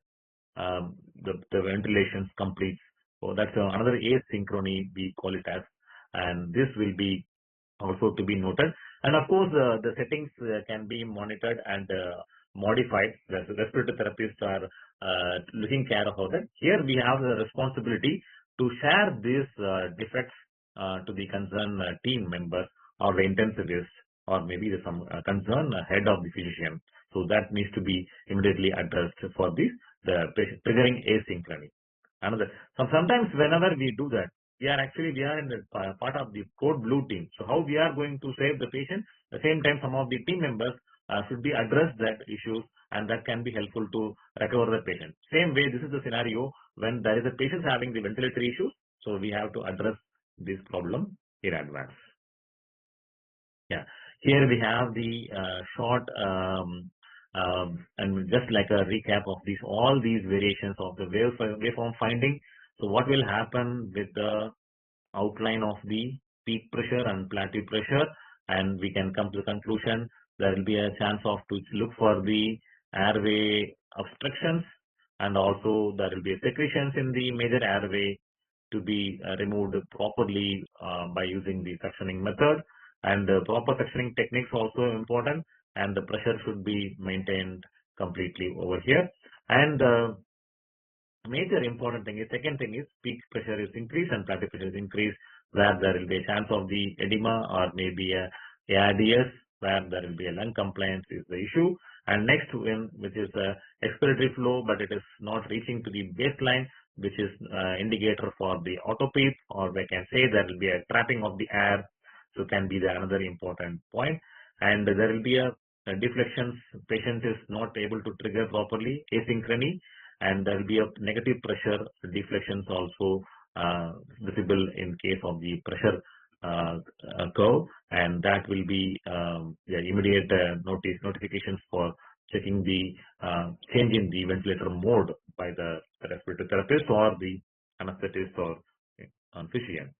ventilations complete. So that's another asynchrony we call it as, and this will be also to be noted. And of course, the settings can be monitored and modified. The respiratory therapists are looking care of that. Here we have the responsibility to share these defects to the concerned team members or the intensivist or maybe some concerned head of the physician. So that needs to be immediately addressed for the patient triggering asynchrony. Sometimes whenever we do that, we are in the part of the code blue team. So how we are going to save the patient? At the same time, some of the team members should be addressed that issues, and that can be helpful to recover the patient. Same way, this is the scenario when there is a patient having the ventilatory issues. So we have to address this problem in advance. Yeah, here we have the short and just like a recap of all these variations of the waveform finding. So what will happen with the outline of the peak pressure and plateau pressure, and we can come to the conclusion there will be a chance of to look for the airway obstructions, and also there will be secretions in the major airway to be removed properly by using the suctioning method, and the proper suctioning techniques also important, and the pressure should be maintained completely over here. And major important thing is, second thing is peak pressure is increased and plateau pressure is increased, where there will be a chance of the edema or maybe a ARDS, where there will be a lung compliance is the issue. And next one, which is expiratory flow, but it is not reaching to the baseline, which is indicator for the auto PEEP, or we can say there will be a trapping of the air. So can be the another important point. And there will be a deflections. Patient is not able to trigger properly, asynchrony, and there will be a negative pressure deflections also visible in case of the pressure curve, and that will be immediate notifications for checking the change in the ventilator mode by the respiratory therapist or the anesthetist or physician.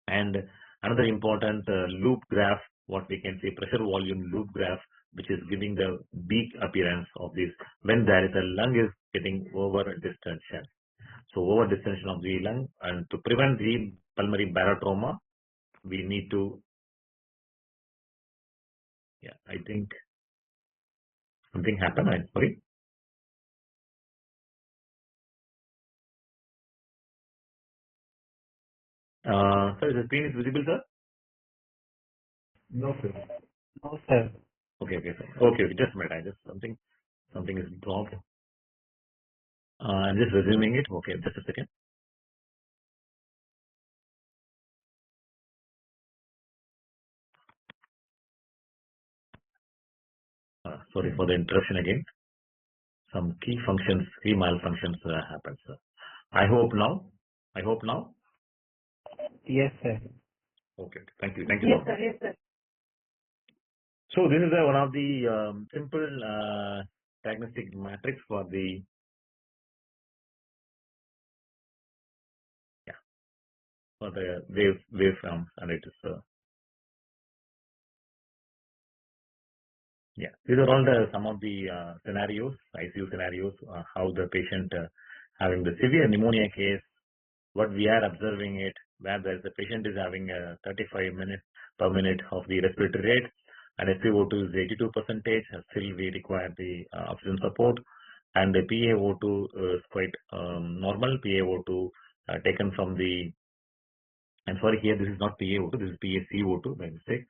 And another important loop graph, what we can say pressure volume loop graph, which is giving the beak appearance of this when there is a lung is getting over distension. So over distension of the lung, and to prevent the pulmonary barotrauma, we need to, I think something happened. I'm sorry. Sir, the screen is visible, sir? No, sir. No, sir. Okay, sir. Okay, just a minute. I just something is dropped. I'm just resuming it. Okay, just a second. Sorry for the interruption again. Some key malfunctions happened, sir. I hope now. Yes, sir. Okay, thank you. Thank you. Yes, sir. Yes, sir. So this is one of the simple diagnostic matrix for the waveforms, and it is these are all some of the scenarios, ICU scenarios, how the patient having the severe pneumonia case, what we are observing it, where the patient is having 35 minutes per minute of the respiratory rate, and SpO2 is 82%, still we require the oxygen support, and the PaO2 is quite normal. PaO2 taken from the, I'm sorry, here this is not PaO2, this is PaCO2 by mistake.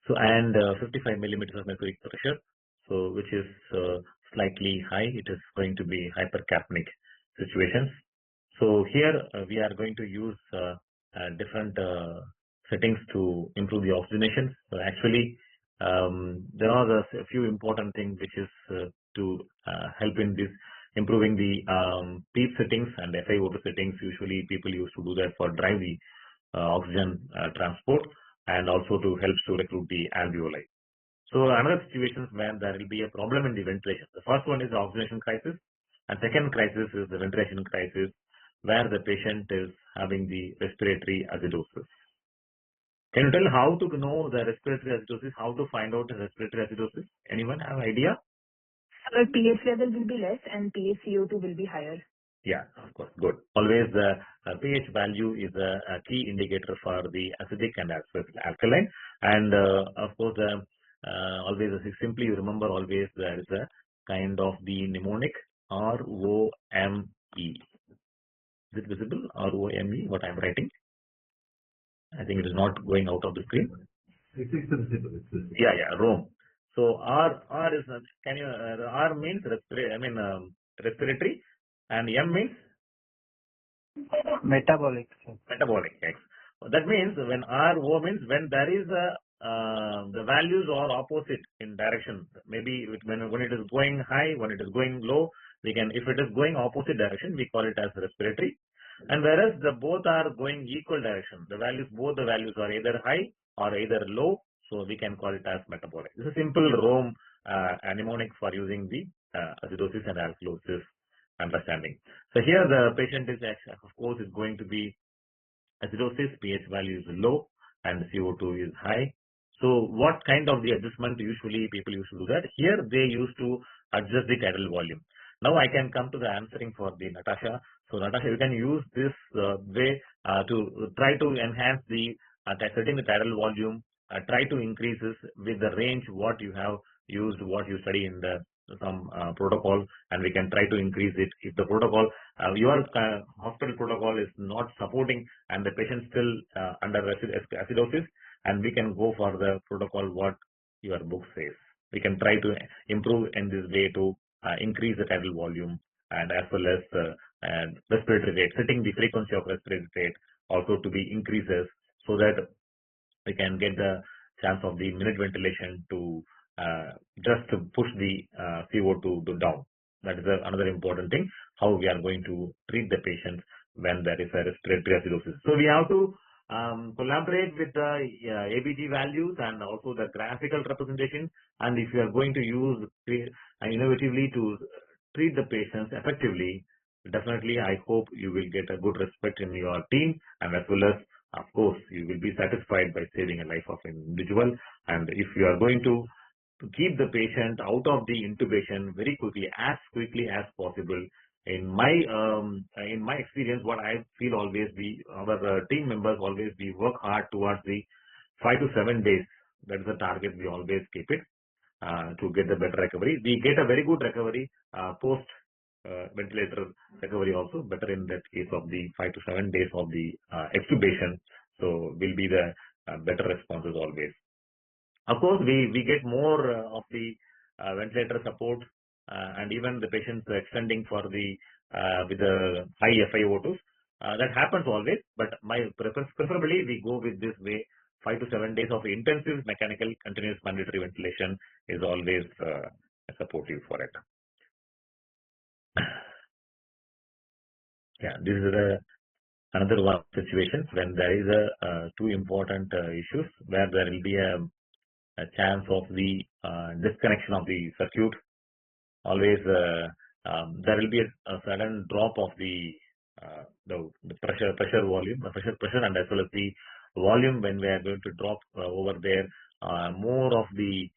So and 55 millimeters of mercury pressure, so which is slightly high. It is going to be hypercapnic situations. So here we are going to use different settings to improve the oxygenation. So actually there are a few important things which is to help in this improving the PEEP settings and FiO2 settings. Usually people used to do that for drive the oxygen transport, and also to help to recruit the alveoli. So another situations where there will be a problem in the ventilation. The first one is the oxygenation crisis, and second crisis is the ventilation crisis, where the patient is having the respiratory acidosis. Can you tell how to know the respiratory acidosis? How to find out the respiratory acidosis? Anyone have idea? Our pH level will be less and PaCO2 will be higher. Yeah, of course. Good. Always the pH value is a key indicator for the acidic and alkaline. And of course, always simply remember always there is a kind of the mnemonic ROME. Is it visible? ROME, what I'm writing? I think it is not going out of the screen. It's visible. Yeah, Rome. So R is R means respiratory, and M means Metabolic, sir. metabolic. Yes. That means when RO means when there is the values are opposite in direction. Maybe when it is going high, when it is going low, we can, if it is going opposite direction, we call it as respiratory. And whereas both are going equal direction, both the values are either high or either low, so we can call it as metabolic. This is simple Rome mnemonic for using the acidosis and alkalosis understanding. So here the patient is, of course, is going to be acidosis, pH value is low and CO2 is high. So what kind of the adjustment usually people used to do that? Here they used to adjust the tidal volume. Now I can come to the answering for the Natasha. So Natasha, you can use this way to try to enhance the setting the tidal volume, try to increase this with the range what you have used, what you study in the some protocol, and we can try to increase it. If the protocol, your hospital protocol is not supporting and the patient still under acidosis, and we can go for the protocol what your book says. We can try to improve in this way to increase the tidal volume, and as well as respiratory rate, setting the frequency of respiratory rate also to be increases, so that we can get the chance of the minute ventilation to just to push the CO2 down. That is another important thing, how we are going to treat the patients when there is a respiratory acidosis. So we have to collaborate with the ABG values and also the graphical representation. And if you are going to use innovatively to treat the patients effectively, definitely I hope you will get a good respect in your team, and as well as, of course, you will be satisfied by saving a life of an individual. And if you are going to keep the patient out of the intubation very quickly as possible, in my experience, what I feel always our team members always work hard towards the 5 to 7 days. That is the target we always keep it to get the better recovery. We get a very good recovery post ventilator recovery also, better in that case of the 5 to 7 days of the extubation. So will be the better responses always. Of course, we get more of the ventilator support and even the patients extending for the with the high FiO2s. That happens always, but my preference, preferably we go with this way. 5 to 7 days of intensive mechanical continuous mandatory ventilation is always supportive for it. Yeah, this is another one situations when there is two important issues where there will be a chance of the disconnection of the circuit. Always there will be a sudden drop of the pressure volume, pressure, and as well as the volume when we are going to drop over there. More of the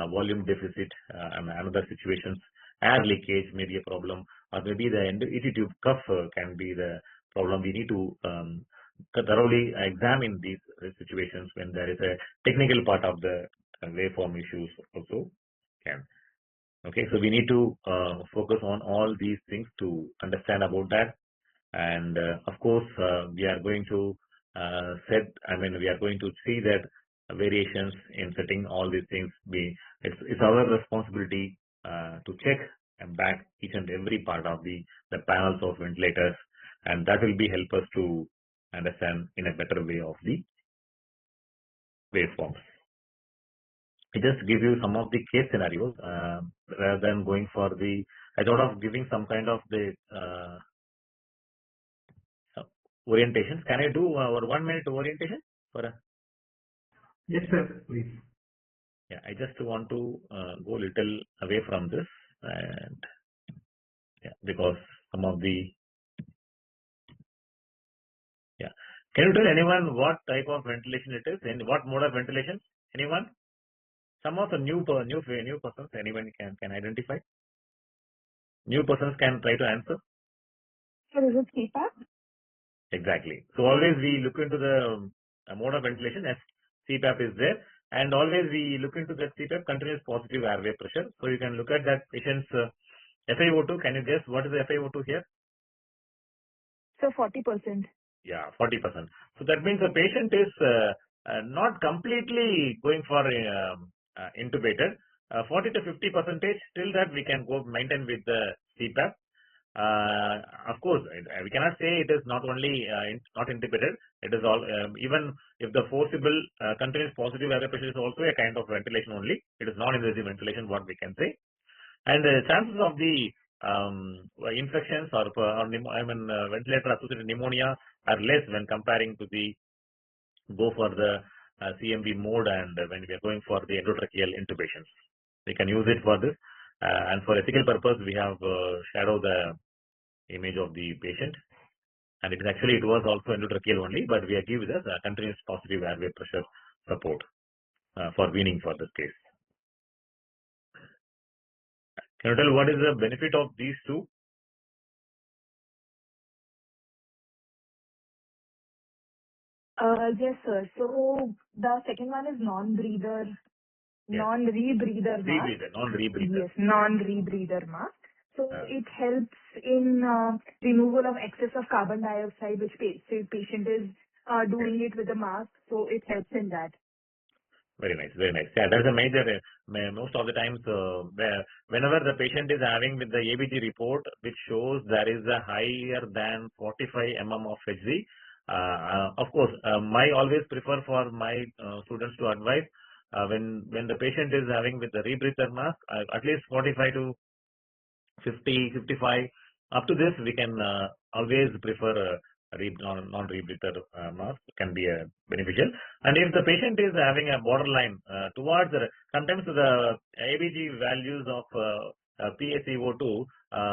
volume deficit and another situations. Air leakage may be a problem, or maybe the ET tube cuff can be the problem. We need to thoroughly examine these situations when there is a technical part of the waveform issues also can. Okay, so we need to focus on all these things to understand about that. And of course, we are going to we are going to see that variations in setting all these things. It's our responsibility to check and back each and every part of the panels of ventilators, and that will be help us to understand in a better way of the waveforms. I just give you some of the case scenarios rather than going for the. I thought of giving some kind of the orientations. Can I do our 1 minute orientation for a? Yes, sir, please. Yeah, I just want to go little away from this, and yeah, because some of the Can you tell anyone what type of ventilation it is and what mode of ventilation? Anyone? Some of the new persons, anyone can identify? New persons can try to answer. So is it CPAP? Exactly. So always we look into the mode of ventilation as CPAP is there, and always we look into that CPAP continuous positive airway pressure. So you can look at that patient's FiO2. Can you guess what is the FiO2 here? So 40%. Yeah, 40%. So that means the patient is not completely going for intubated. 40 to 50%, till that we can go maintain with the CPAP. Of course, we cannot say it is not only not intubated. It is all even if the forcible continuous positive airway pressure is also a kind of ventilation only. It is non-invasive ventilation, what we can say. And the chances of the infections or ventilator-associated pneumonia are less when comparing to the go for the CMV mode and when we are going for the endotracheal intubations. We can use it for this. And for ethical purpose, we have shadowed the image of the patient. And it was also endotracheal only, but we are giving this continuous positive airway pressure support for weaning for this case. Can you tell what is the benefit of these two? Yes, sir. So the second one is non-rebreather mask. Non-rebreather. Yes, non-rebreather mask. So it helps in removal of excess of carbon dioxide, which patient is doing it with the mask. So it helps in that. Very nice, very nice. Yeah, that's a major. Most of the times, whenever the patient is having with the ABG report, which shows there is a higher than 45 mm of Hg, Of course, my always prefer for my students to advise when the patient is having with the rebreather mask, at least 45 to 50, 55. Up to this, we can always prefer a non-rebreather mask can be beneficial. And if the patient is having a borderline towards sometimes the ABG values of PaCO2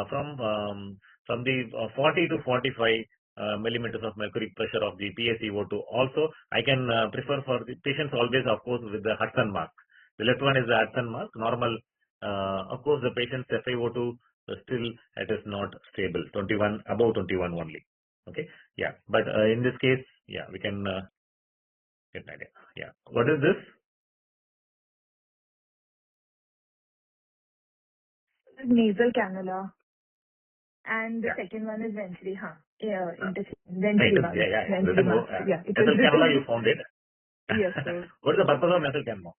from the 40 to 45 millimeters of mercury pressure of the PaCO2. Also, I can prefer for the patients always, of course, with the Hudson mask. The left one is the Hudson mask. Normal, of course, the patient's FiO2 still it is not stable. 21 above 21 only. Okay, yeah. But in this case, yeah, we can get an idea. Yeah. What is this? Nasal cannula. And the Yeah. second one is Venturi. Yeah, Venturi mask. Venturi mask. Yeah. Nasal cannula you found it. Yes, sir. What is the purpose of nasal cannula?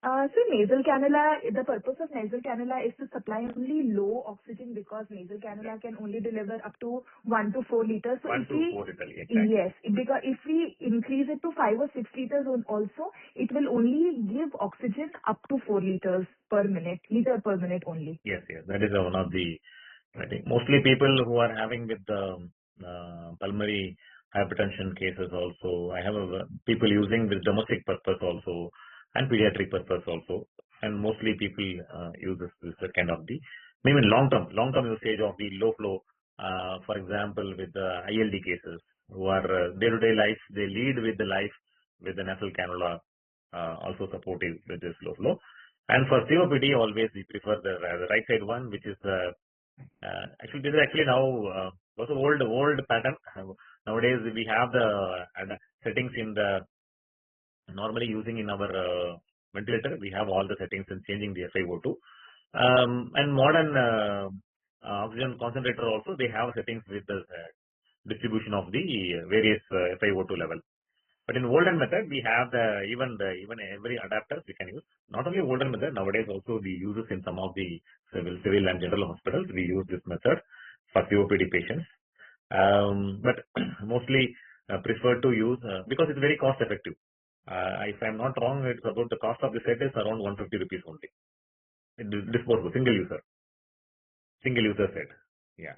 So nasal cannula, the purpose of nasal cannula is to supply only low oxygen because nasal cannula can only deliver up to 1 to 4 liters. So 1 if to we, 4 liters, exactly. yes, because if we increase it to 5 or 6 liters also, it will only give oxygen up to 4 liters per minute, liter per minute only. Yes, yes, that is one of the. I think mostly people who are having with the pulmonary hypertension cases also. I have people using with domestic purpose also and pediatric purpose also. And mostly people use this kind of the maybe long-term usage of the low flow. For example, with the ILD cases who are day-to-day life, they lead with the life with the nasal cannula also supportive with this low flow. And for COPD, always we prefer the right side one, which is actually, this is actually now was an old pattern. Nowadays, we have the settings in the normally using in our ventilator. We have all the settings in changing the FiO2. And modern oxygen concentrator also, they have settings with the distribution of the various FiO2 level. But in olden method, we have even every adapters we can use. Not only olden method, nowadays also we use this in some of the civil and general hospitals. We use this method for COPD patients. But mostly prefer to use because it's very cost effective. If I'm not wrong, it's about the cost of the set is around 150 rupees only. Disposable, single user set. Yeah.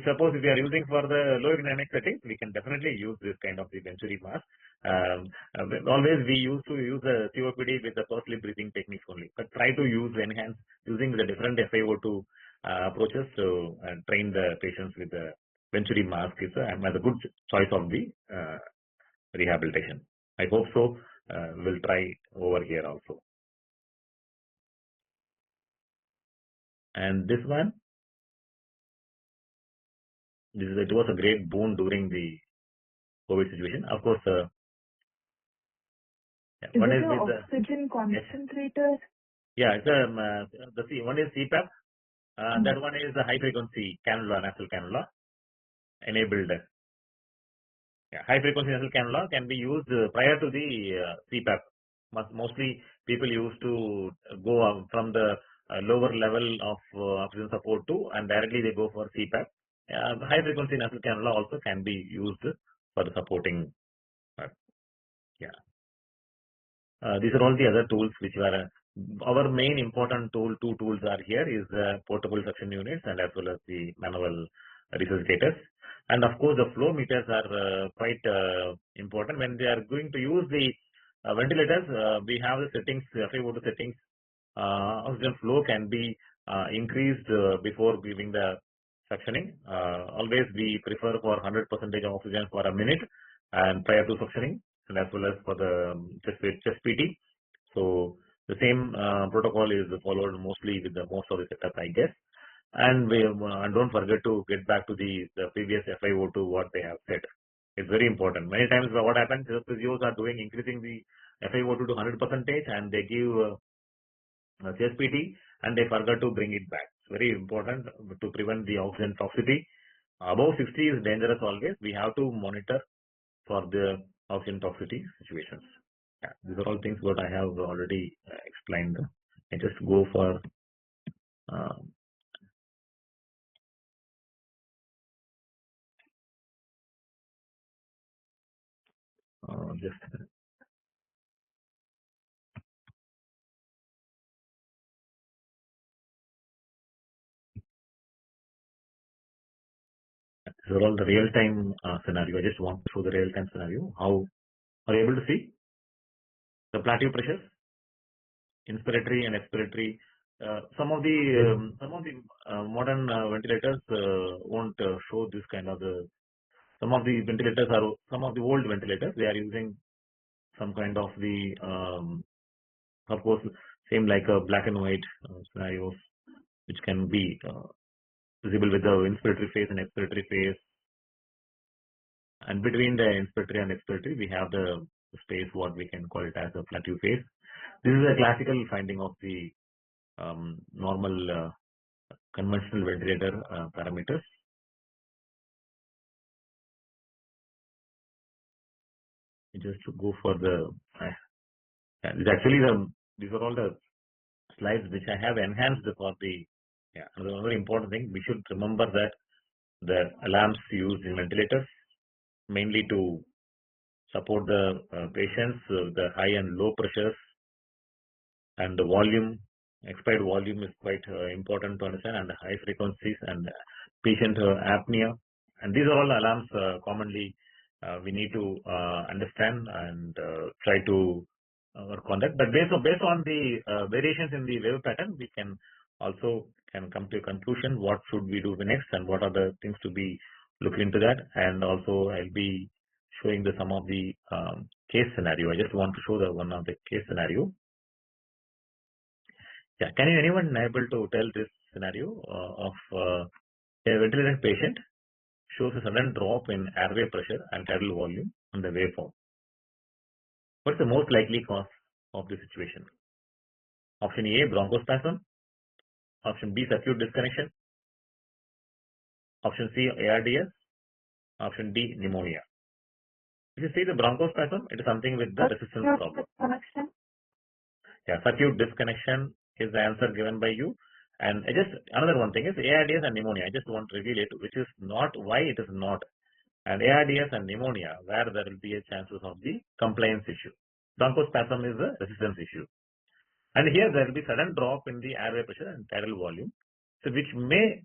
Suppose if we are using for the low dynamic settings, we can definitely use this kind of the Venturi mask. Always we used to use the COPD with the pursed lip breathing techniques only, but try to enhance using the different FiO2 approaches to train the patients with the Venturi mask is a good choice of the rehabilitation. I hope so. We'll try over here also. And this one. It was a great boon during the COVID situation. Of course, one is with the oxygen concentrator. Yeah, it's one is CPAP. That one is the high frequency cannula, nasal cannula enabled. Yeah, high frequency nasal cannula can be used prior to the CPAP. Mostly people used to go from the lower level of oxygen support to and directly they go for CPAP. High frequency nasal cannula also can be used for the supporting. Yeah. These are all the other tools which are our main important tool. Two tools are here is portable suction units and as well as the manual resuscitators. And of course, the flow meters are quite important when they are going to use the ventilators. We have the settings, FiO2 settings. Oxygen flow can be increased before giving the suctioning. Always we prefer for 100% of oxygen for a minute and prior to suctioning, and as well as for the chest PT. So the same protocol is followed mostly with the most of the setup, I guess. And don't forget to get back to the previous FiO2 what they have said. It's very important. Many times what happens is physios are doing increasing the FiO2 to 100% and they give chest PT and they forgot to bring it back. It's very important to prevent the oxygen toxicity. Above 60 is dangerous always. We have to monitor for the oxygen toxicity situations. Yeah, these are all things what I have already explained. I just go for Just these are all the real-time scenario. I just want to show the real-time scenario. How are you able to see the plateau pressures, inspiratory and expiratory? Some of the modern ventilators won't show this kind of some of the ventilators are some of the old ventilators. They are using some kind of the of course same like a black and white scenarios, which can be visible with the inspiratory phase and expiratory phase. And between the inspiratory and expiratory, we have the space, what we can call it as a plateau phase. This is a classical finding of the normal conventional ventilator parameters. Just to go for the, actually these are all the slides which I have enhanced for the, another very important thing, we should remember that the alarms used in ventilators mainly to support the patients, the high and low pressures, and the volume, expired volume is quite important to understand, and the high frequencies and patient apnea. And these are all alarms commonly we need to understand and try to work on that. But based on the variations in the wave pattern, we can also come to a conclusion what should we do next and what are the things to be looked into that. And also I'll be showing some of the case scenario. I just want to show one of the case scenario. Yeah, can anyone able to tell this scenario of a ventilated patient shows a sudden drop in airway pressure and tidal volume on the waveform? What's the most likely cause of the situation? Option A, bronchospasm. Option B, circuit disconnection. Option C, ARDS. Option D, pneumonia. If you see the bronchospasm, it is something with the resistance problem. Yeah, circuit disconnection is the answer given by you. And just another one thing is ARDS and pneumonia. I just want to reveal it, which is not why it is not. And ARDS and pneumonia, where there will be a chances of the compliance issue. Bronchospasm is a resistance issue. And here there will be sudden drop in the airway pressure and tidal volume, so which may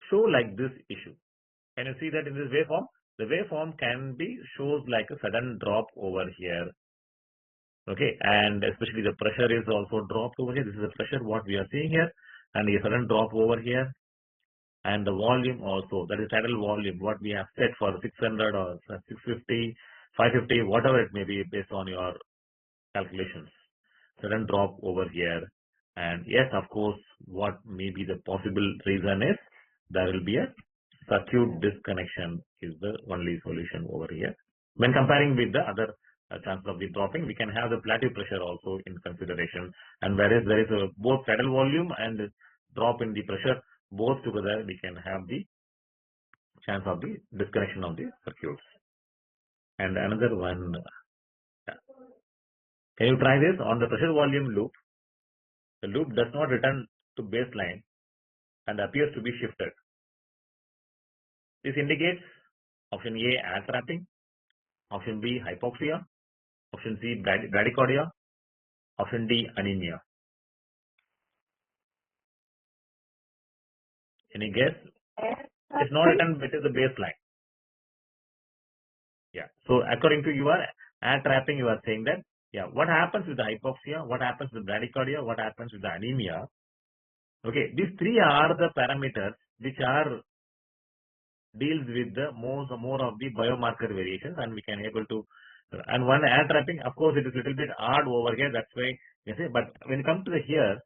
show like this issue. Can you see that in this waveform? The waveform can be shows like a sudden drop over here. Okay, and especially the pressure is also dropped over here. This is the pressure what we are seeing here, and a sudden drop over here. And the volume also, that is tidal volume, what we have set for 600 or 650, 550, whatever it may be based on your calculations. Sudden drop over here. And yes, of course, what may be the possible reason is there will be a circuit disconnection is the only solution over here. When comparing with the other chances of the dropping, we can have the plateau pressure also in consideration. And whereas there is a both tidal volume and drop in the pressure, both together we can have the chance of the disconnection of the circuits. And another one, can you try this on the pressure volume loop? The loop does not return to baseline and appears to be shifted. This indicates option A, air trapping, option B, hypoxia, option C, bradycardia, option D, anemia. Any guess? It's not written with the baseline. Yeah. So according to your air trapping, you are saying that, yeah, what happens with the hypoxia, what happens with bradycardia, what happens with the anemia? Okay, these three are the parameters which are deals with the more of the biomarker variations, and we can able to. And one air trapping, of course, it is a little bit odd over here. That's why you say. But when it comes to the here,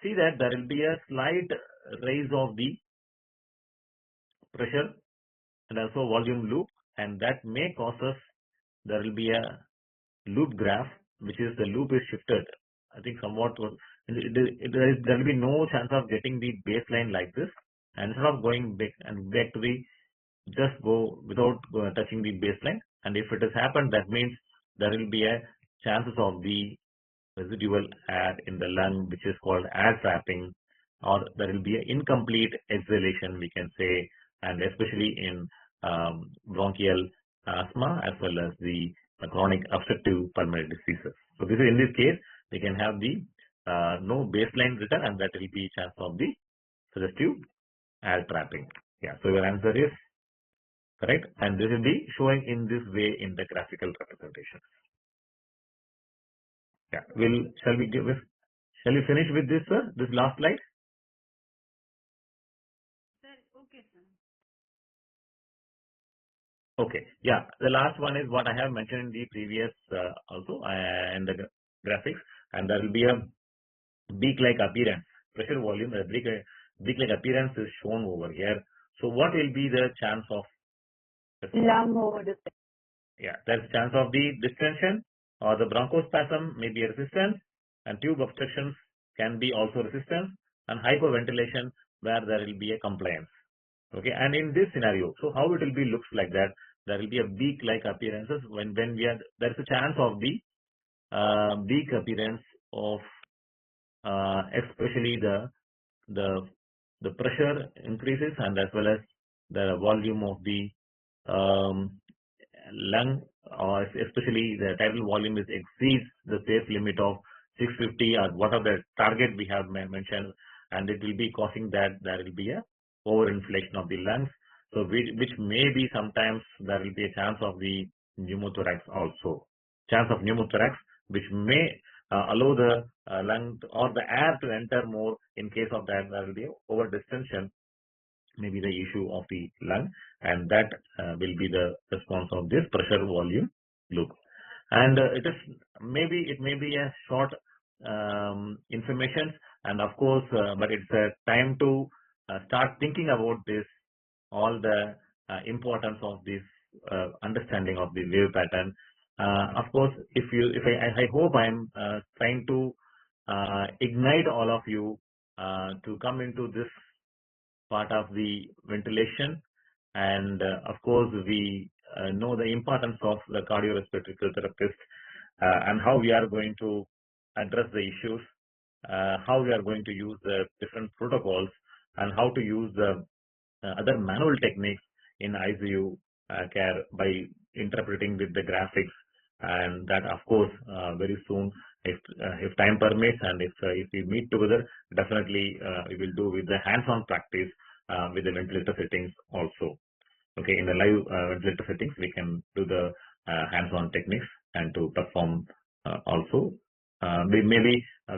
see that there will be a slight rise of the pressure and also volume loop, and that may cause us. There will be a loop graph, which is the loop is shifted. I think somewhat there will be no chance of getting the baseline like this, and instead of going back to the just go without touching the baseline. And if it has happened, that means there will be a chances of the residual air in the lung, which is called air trapping, or there will be an incomplete exhalation, we can say, and especially in bronchial asthma as well as the chronic obstructive pulmonary diseases. So this is, in this case, we can have the no baseline written, and that will be chance of the suggestive air trapping. Yeah, so your answer is correct, and this will be showing in this way in the graphical representation. Yeah, shall we finish with this, sir? This last slide? Sir, okay, sir. Okay. Yeah. The last one is what I have mentioned in the previous also in the graphics, and there will be a beak-like appearance, pressure volume, a beak-like appearance is shown over here. So what will be the chance of Lung over distension. Yeah, there's chance of the distension or the bronchospasm may be a resistance, and tube obstructions can be also resistance, and hyperventilation where there will be a compliance. Okay, and in this scenario, so how it will be looks like that, there will be a beak-like appearances when we are, there is a chance of the beak appearance of especially the pressure increases, and as well as the volume of the lung, or especially the tidal volume exceeds the safe limit of 650 or whatever the target we have mentioned, and it will be causing that there will be a overinflation of the lungs. So which may be sometimes there will be a chance of the pneumothorax also. Chance of pneumothorax, which may allow the lung or the air to enter more. In case of that, there will be over distension, maybe the issue of the lung, and that will be the response of this pressure volume loop. And it may be a short information, and of course, but it's a time to start thinking about this, all the importance of this understanding of the wave pattern. Of course, I hope I'm trying to ignite all of you to come into this part of the ventilation, and of course we know the importance of the cardiorespiratory therapist, and how we are going to address the issues, how we are going to use the different protocols, and how to use the other manual techniques in ICU care by interpreting with the graphics, and that of course very soon, if time permits, and if we meet together, definitely we will do with the hands-on practice with the ventilator settings also. Okay, in the live ventilator settings, we can do the hands-on techniques and to perform also.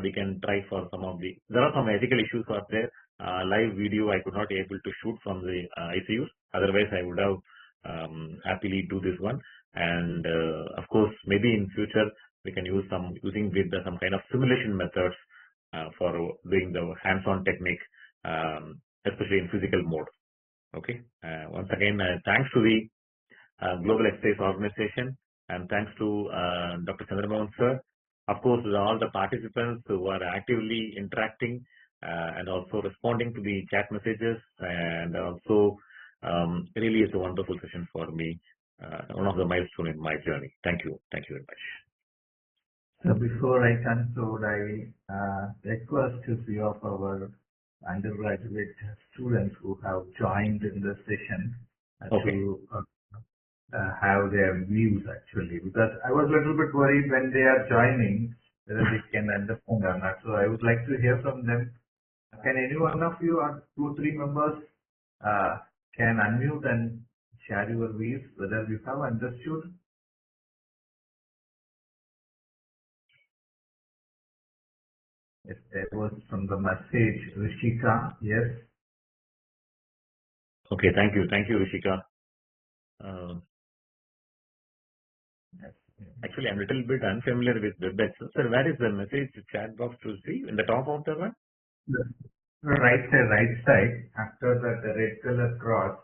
We can try for some of there are some ethical issues out there. Live video I could not be able to shoot from the ICUs. Otherwise, I would have happily do this one. And of course, maybe in future we can use using with some kind of simulation methods for doing the hands-on technique, especially in physical mode. Okay. Once again, thanks to the Global Exercise Organization, and thanks to Dr. Subramanian sir. Of course, all the participants who are actively interacting and also responding to the chat messages, and also really it's a wonderful session for me. One of the milestones in my journey. Thank you. Thank you very much. So before I conclude, I request a few of our undergraduate students who have joined in the session to have their views actually, because I was a little bit worried when they are joining whether they can understand or not. So I would like to hear from them. Can any one of you or 2-3 members can unmute and share your views whether you have understood? Yes, there was from the message, Rishika. Yes. Okay, thank you, Rishika. Yes. Actually, I'm a little bit unfamiliar with WebEx. Sir, where is the message chat box to see? In the top of the one? The right side, after that the red color cross,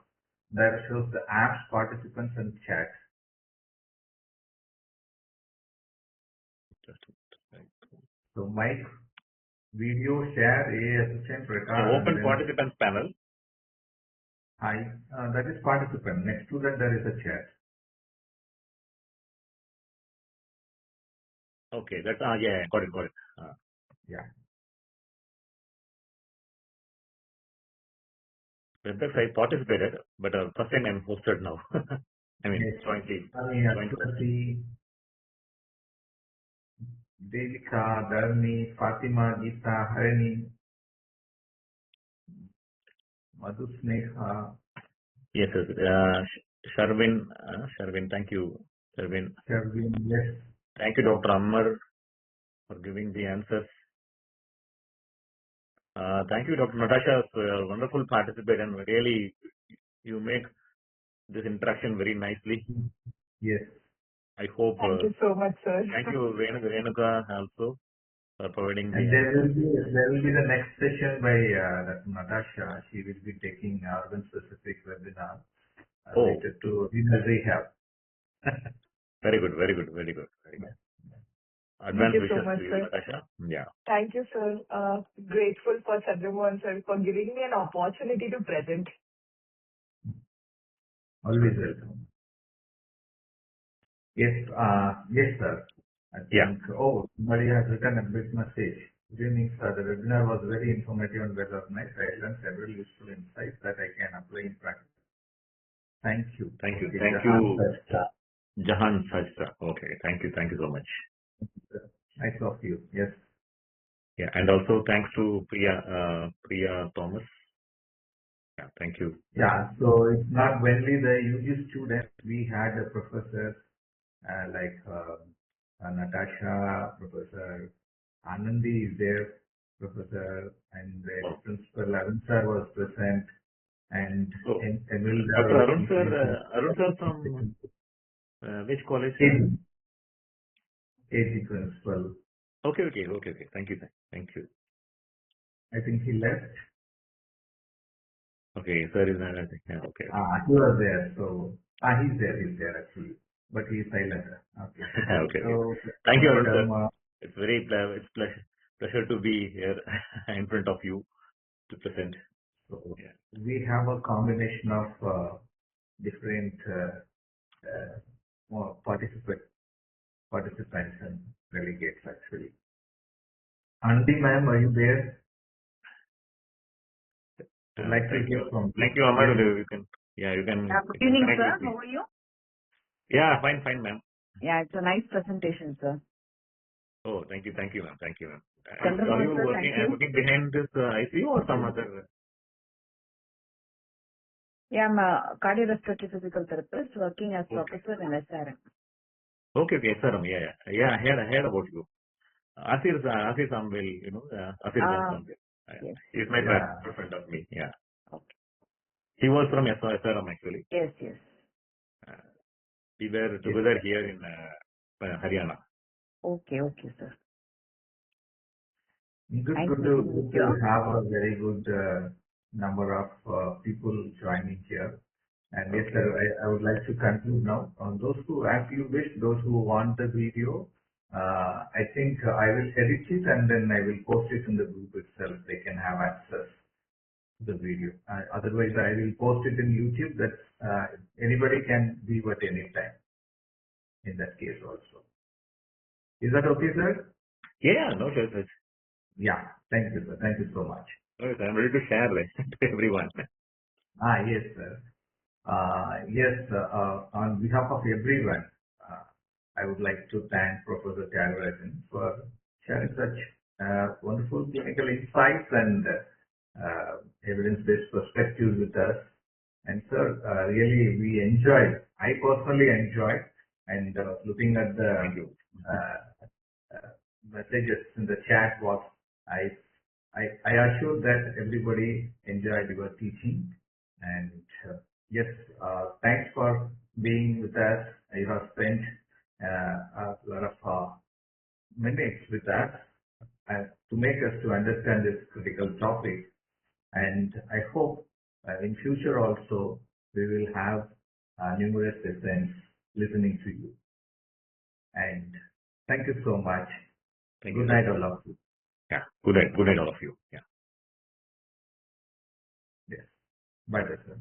that shows the apps, participants and chat. So mic, video, share, AA assistant, record. Open participants panel. Hi, that is participant. Next to that there is a chat. Okay, that's yeah, got it. Yeah. WebEx I participated, but first time I'm hosted now. I mean, Yes. jointly. Ashwati, Devika, Dharni, Fatima, Geeta, Harini, Madhusneha, Yes, yes. Sharvin, thank you, Sharvin. Sharvin, yes. Thank you, Dr. Ammar, for giving the answers. Thank you, Dr. Natasha, for a wonderful participant, and really you make this interaction very nicely. Yes. I hope. Thank you so much, sir. Thank you, Renuka, also for providing the And answers. there will be the next session by Dr. Natasha. She will be taking organ specific webinar related to renal rehab. Very good, very good, very good, very good. Advanced Thank you so wishes much, to you, sir. Natasha. Yeah. Thank you, sir. Grateful for Subramanian sir for giving me an opportunity to present. Always welcome. Yes, yes, sir. I think, somebody has written a big message. Good evening, sir. The webinar was very informative and well organized. I learned several useful insights that I can apply in practice. Thank you. Thank you. Okay, Thank Jahan you, Sajda. Jahan Sajda. Okay. Thank you. Thank you so much. Nice of you. Yes. Yeah. And also thanks to Priya Thomas. Yeah. Thank you. Yeah. So it's not only the UG students. We had a professor like Natasha, Professor Anandi is there, Professor, and the Oh. principal Arun sir was present, and Oh. Emil Dr. Arun sir from which college, sir? AG principal. Okay. Thank you. Thank you. I think he left. Okay. Sir is not. Yeah, okay. He was there, so he's there actually, but he's silent. Okay. Okay. So Thank you, Arun sir. Dharma, It's pleasure to be here in front of you to present. so Yeah. we have a combination of different more participants and delegates actually. Andy ma'am, are you there? Would like to hear from you. Thank you, Amar. You can. Good evening, connect sir. with me. How are you? Yeah, fine, ma'am. Yeah, it's a nice presentation, sir. Oh, thank you, ma'am. Thank you, ma'am. Are Chandramohan, you sir, working? thank you. Working behind this ICU or some other? Yeah, I'm a cardiorespiratory physical therapist working as Okay. professor in SRM. Okay, SRM. Yeah. I heard about you. Asir Samvel, Asir Samvel. Yes. He's my friend of me. Yeah. Okay. He was from SRM actually. Yes. We were together here in Haryana. Okay, sir. Good to have a very good number of people joining here. And yes, sir, I would like to conclude now. On those who, as you wish, those who want the video, I think I will edit it and then I will post it in the group itself. They can have access to the video. Otherwise, I will post it in YouTube that anybody can view at any time in that case also. Is that okay, sir? Yeah, no choice. Yeah. Thank you, sir. Thank you so much. Okay, I'm ready to share to everyone. Yes, sir. On behalf of everyone, I would like to thank Professor Thiagarajan for sharing such wonderful clinical insights and evidence-based perspectives with us. And sir, really we enjoyed, I personally enjoyed, and looking at the messages in the chat box, I assure that everybody enjoyed your teaching. And yes, thanks for being with us. You have spent a lot of minutes with us to make us to understand this critical topic. And I hope in future also we will have numerous sessions listening to you. And thank you so much. Good night, all of you. Yeah, good night all of you. Yeah. Yes. Bye, sir.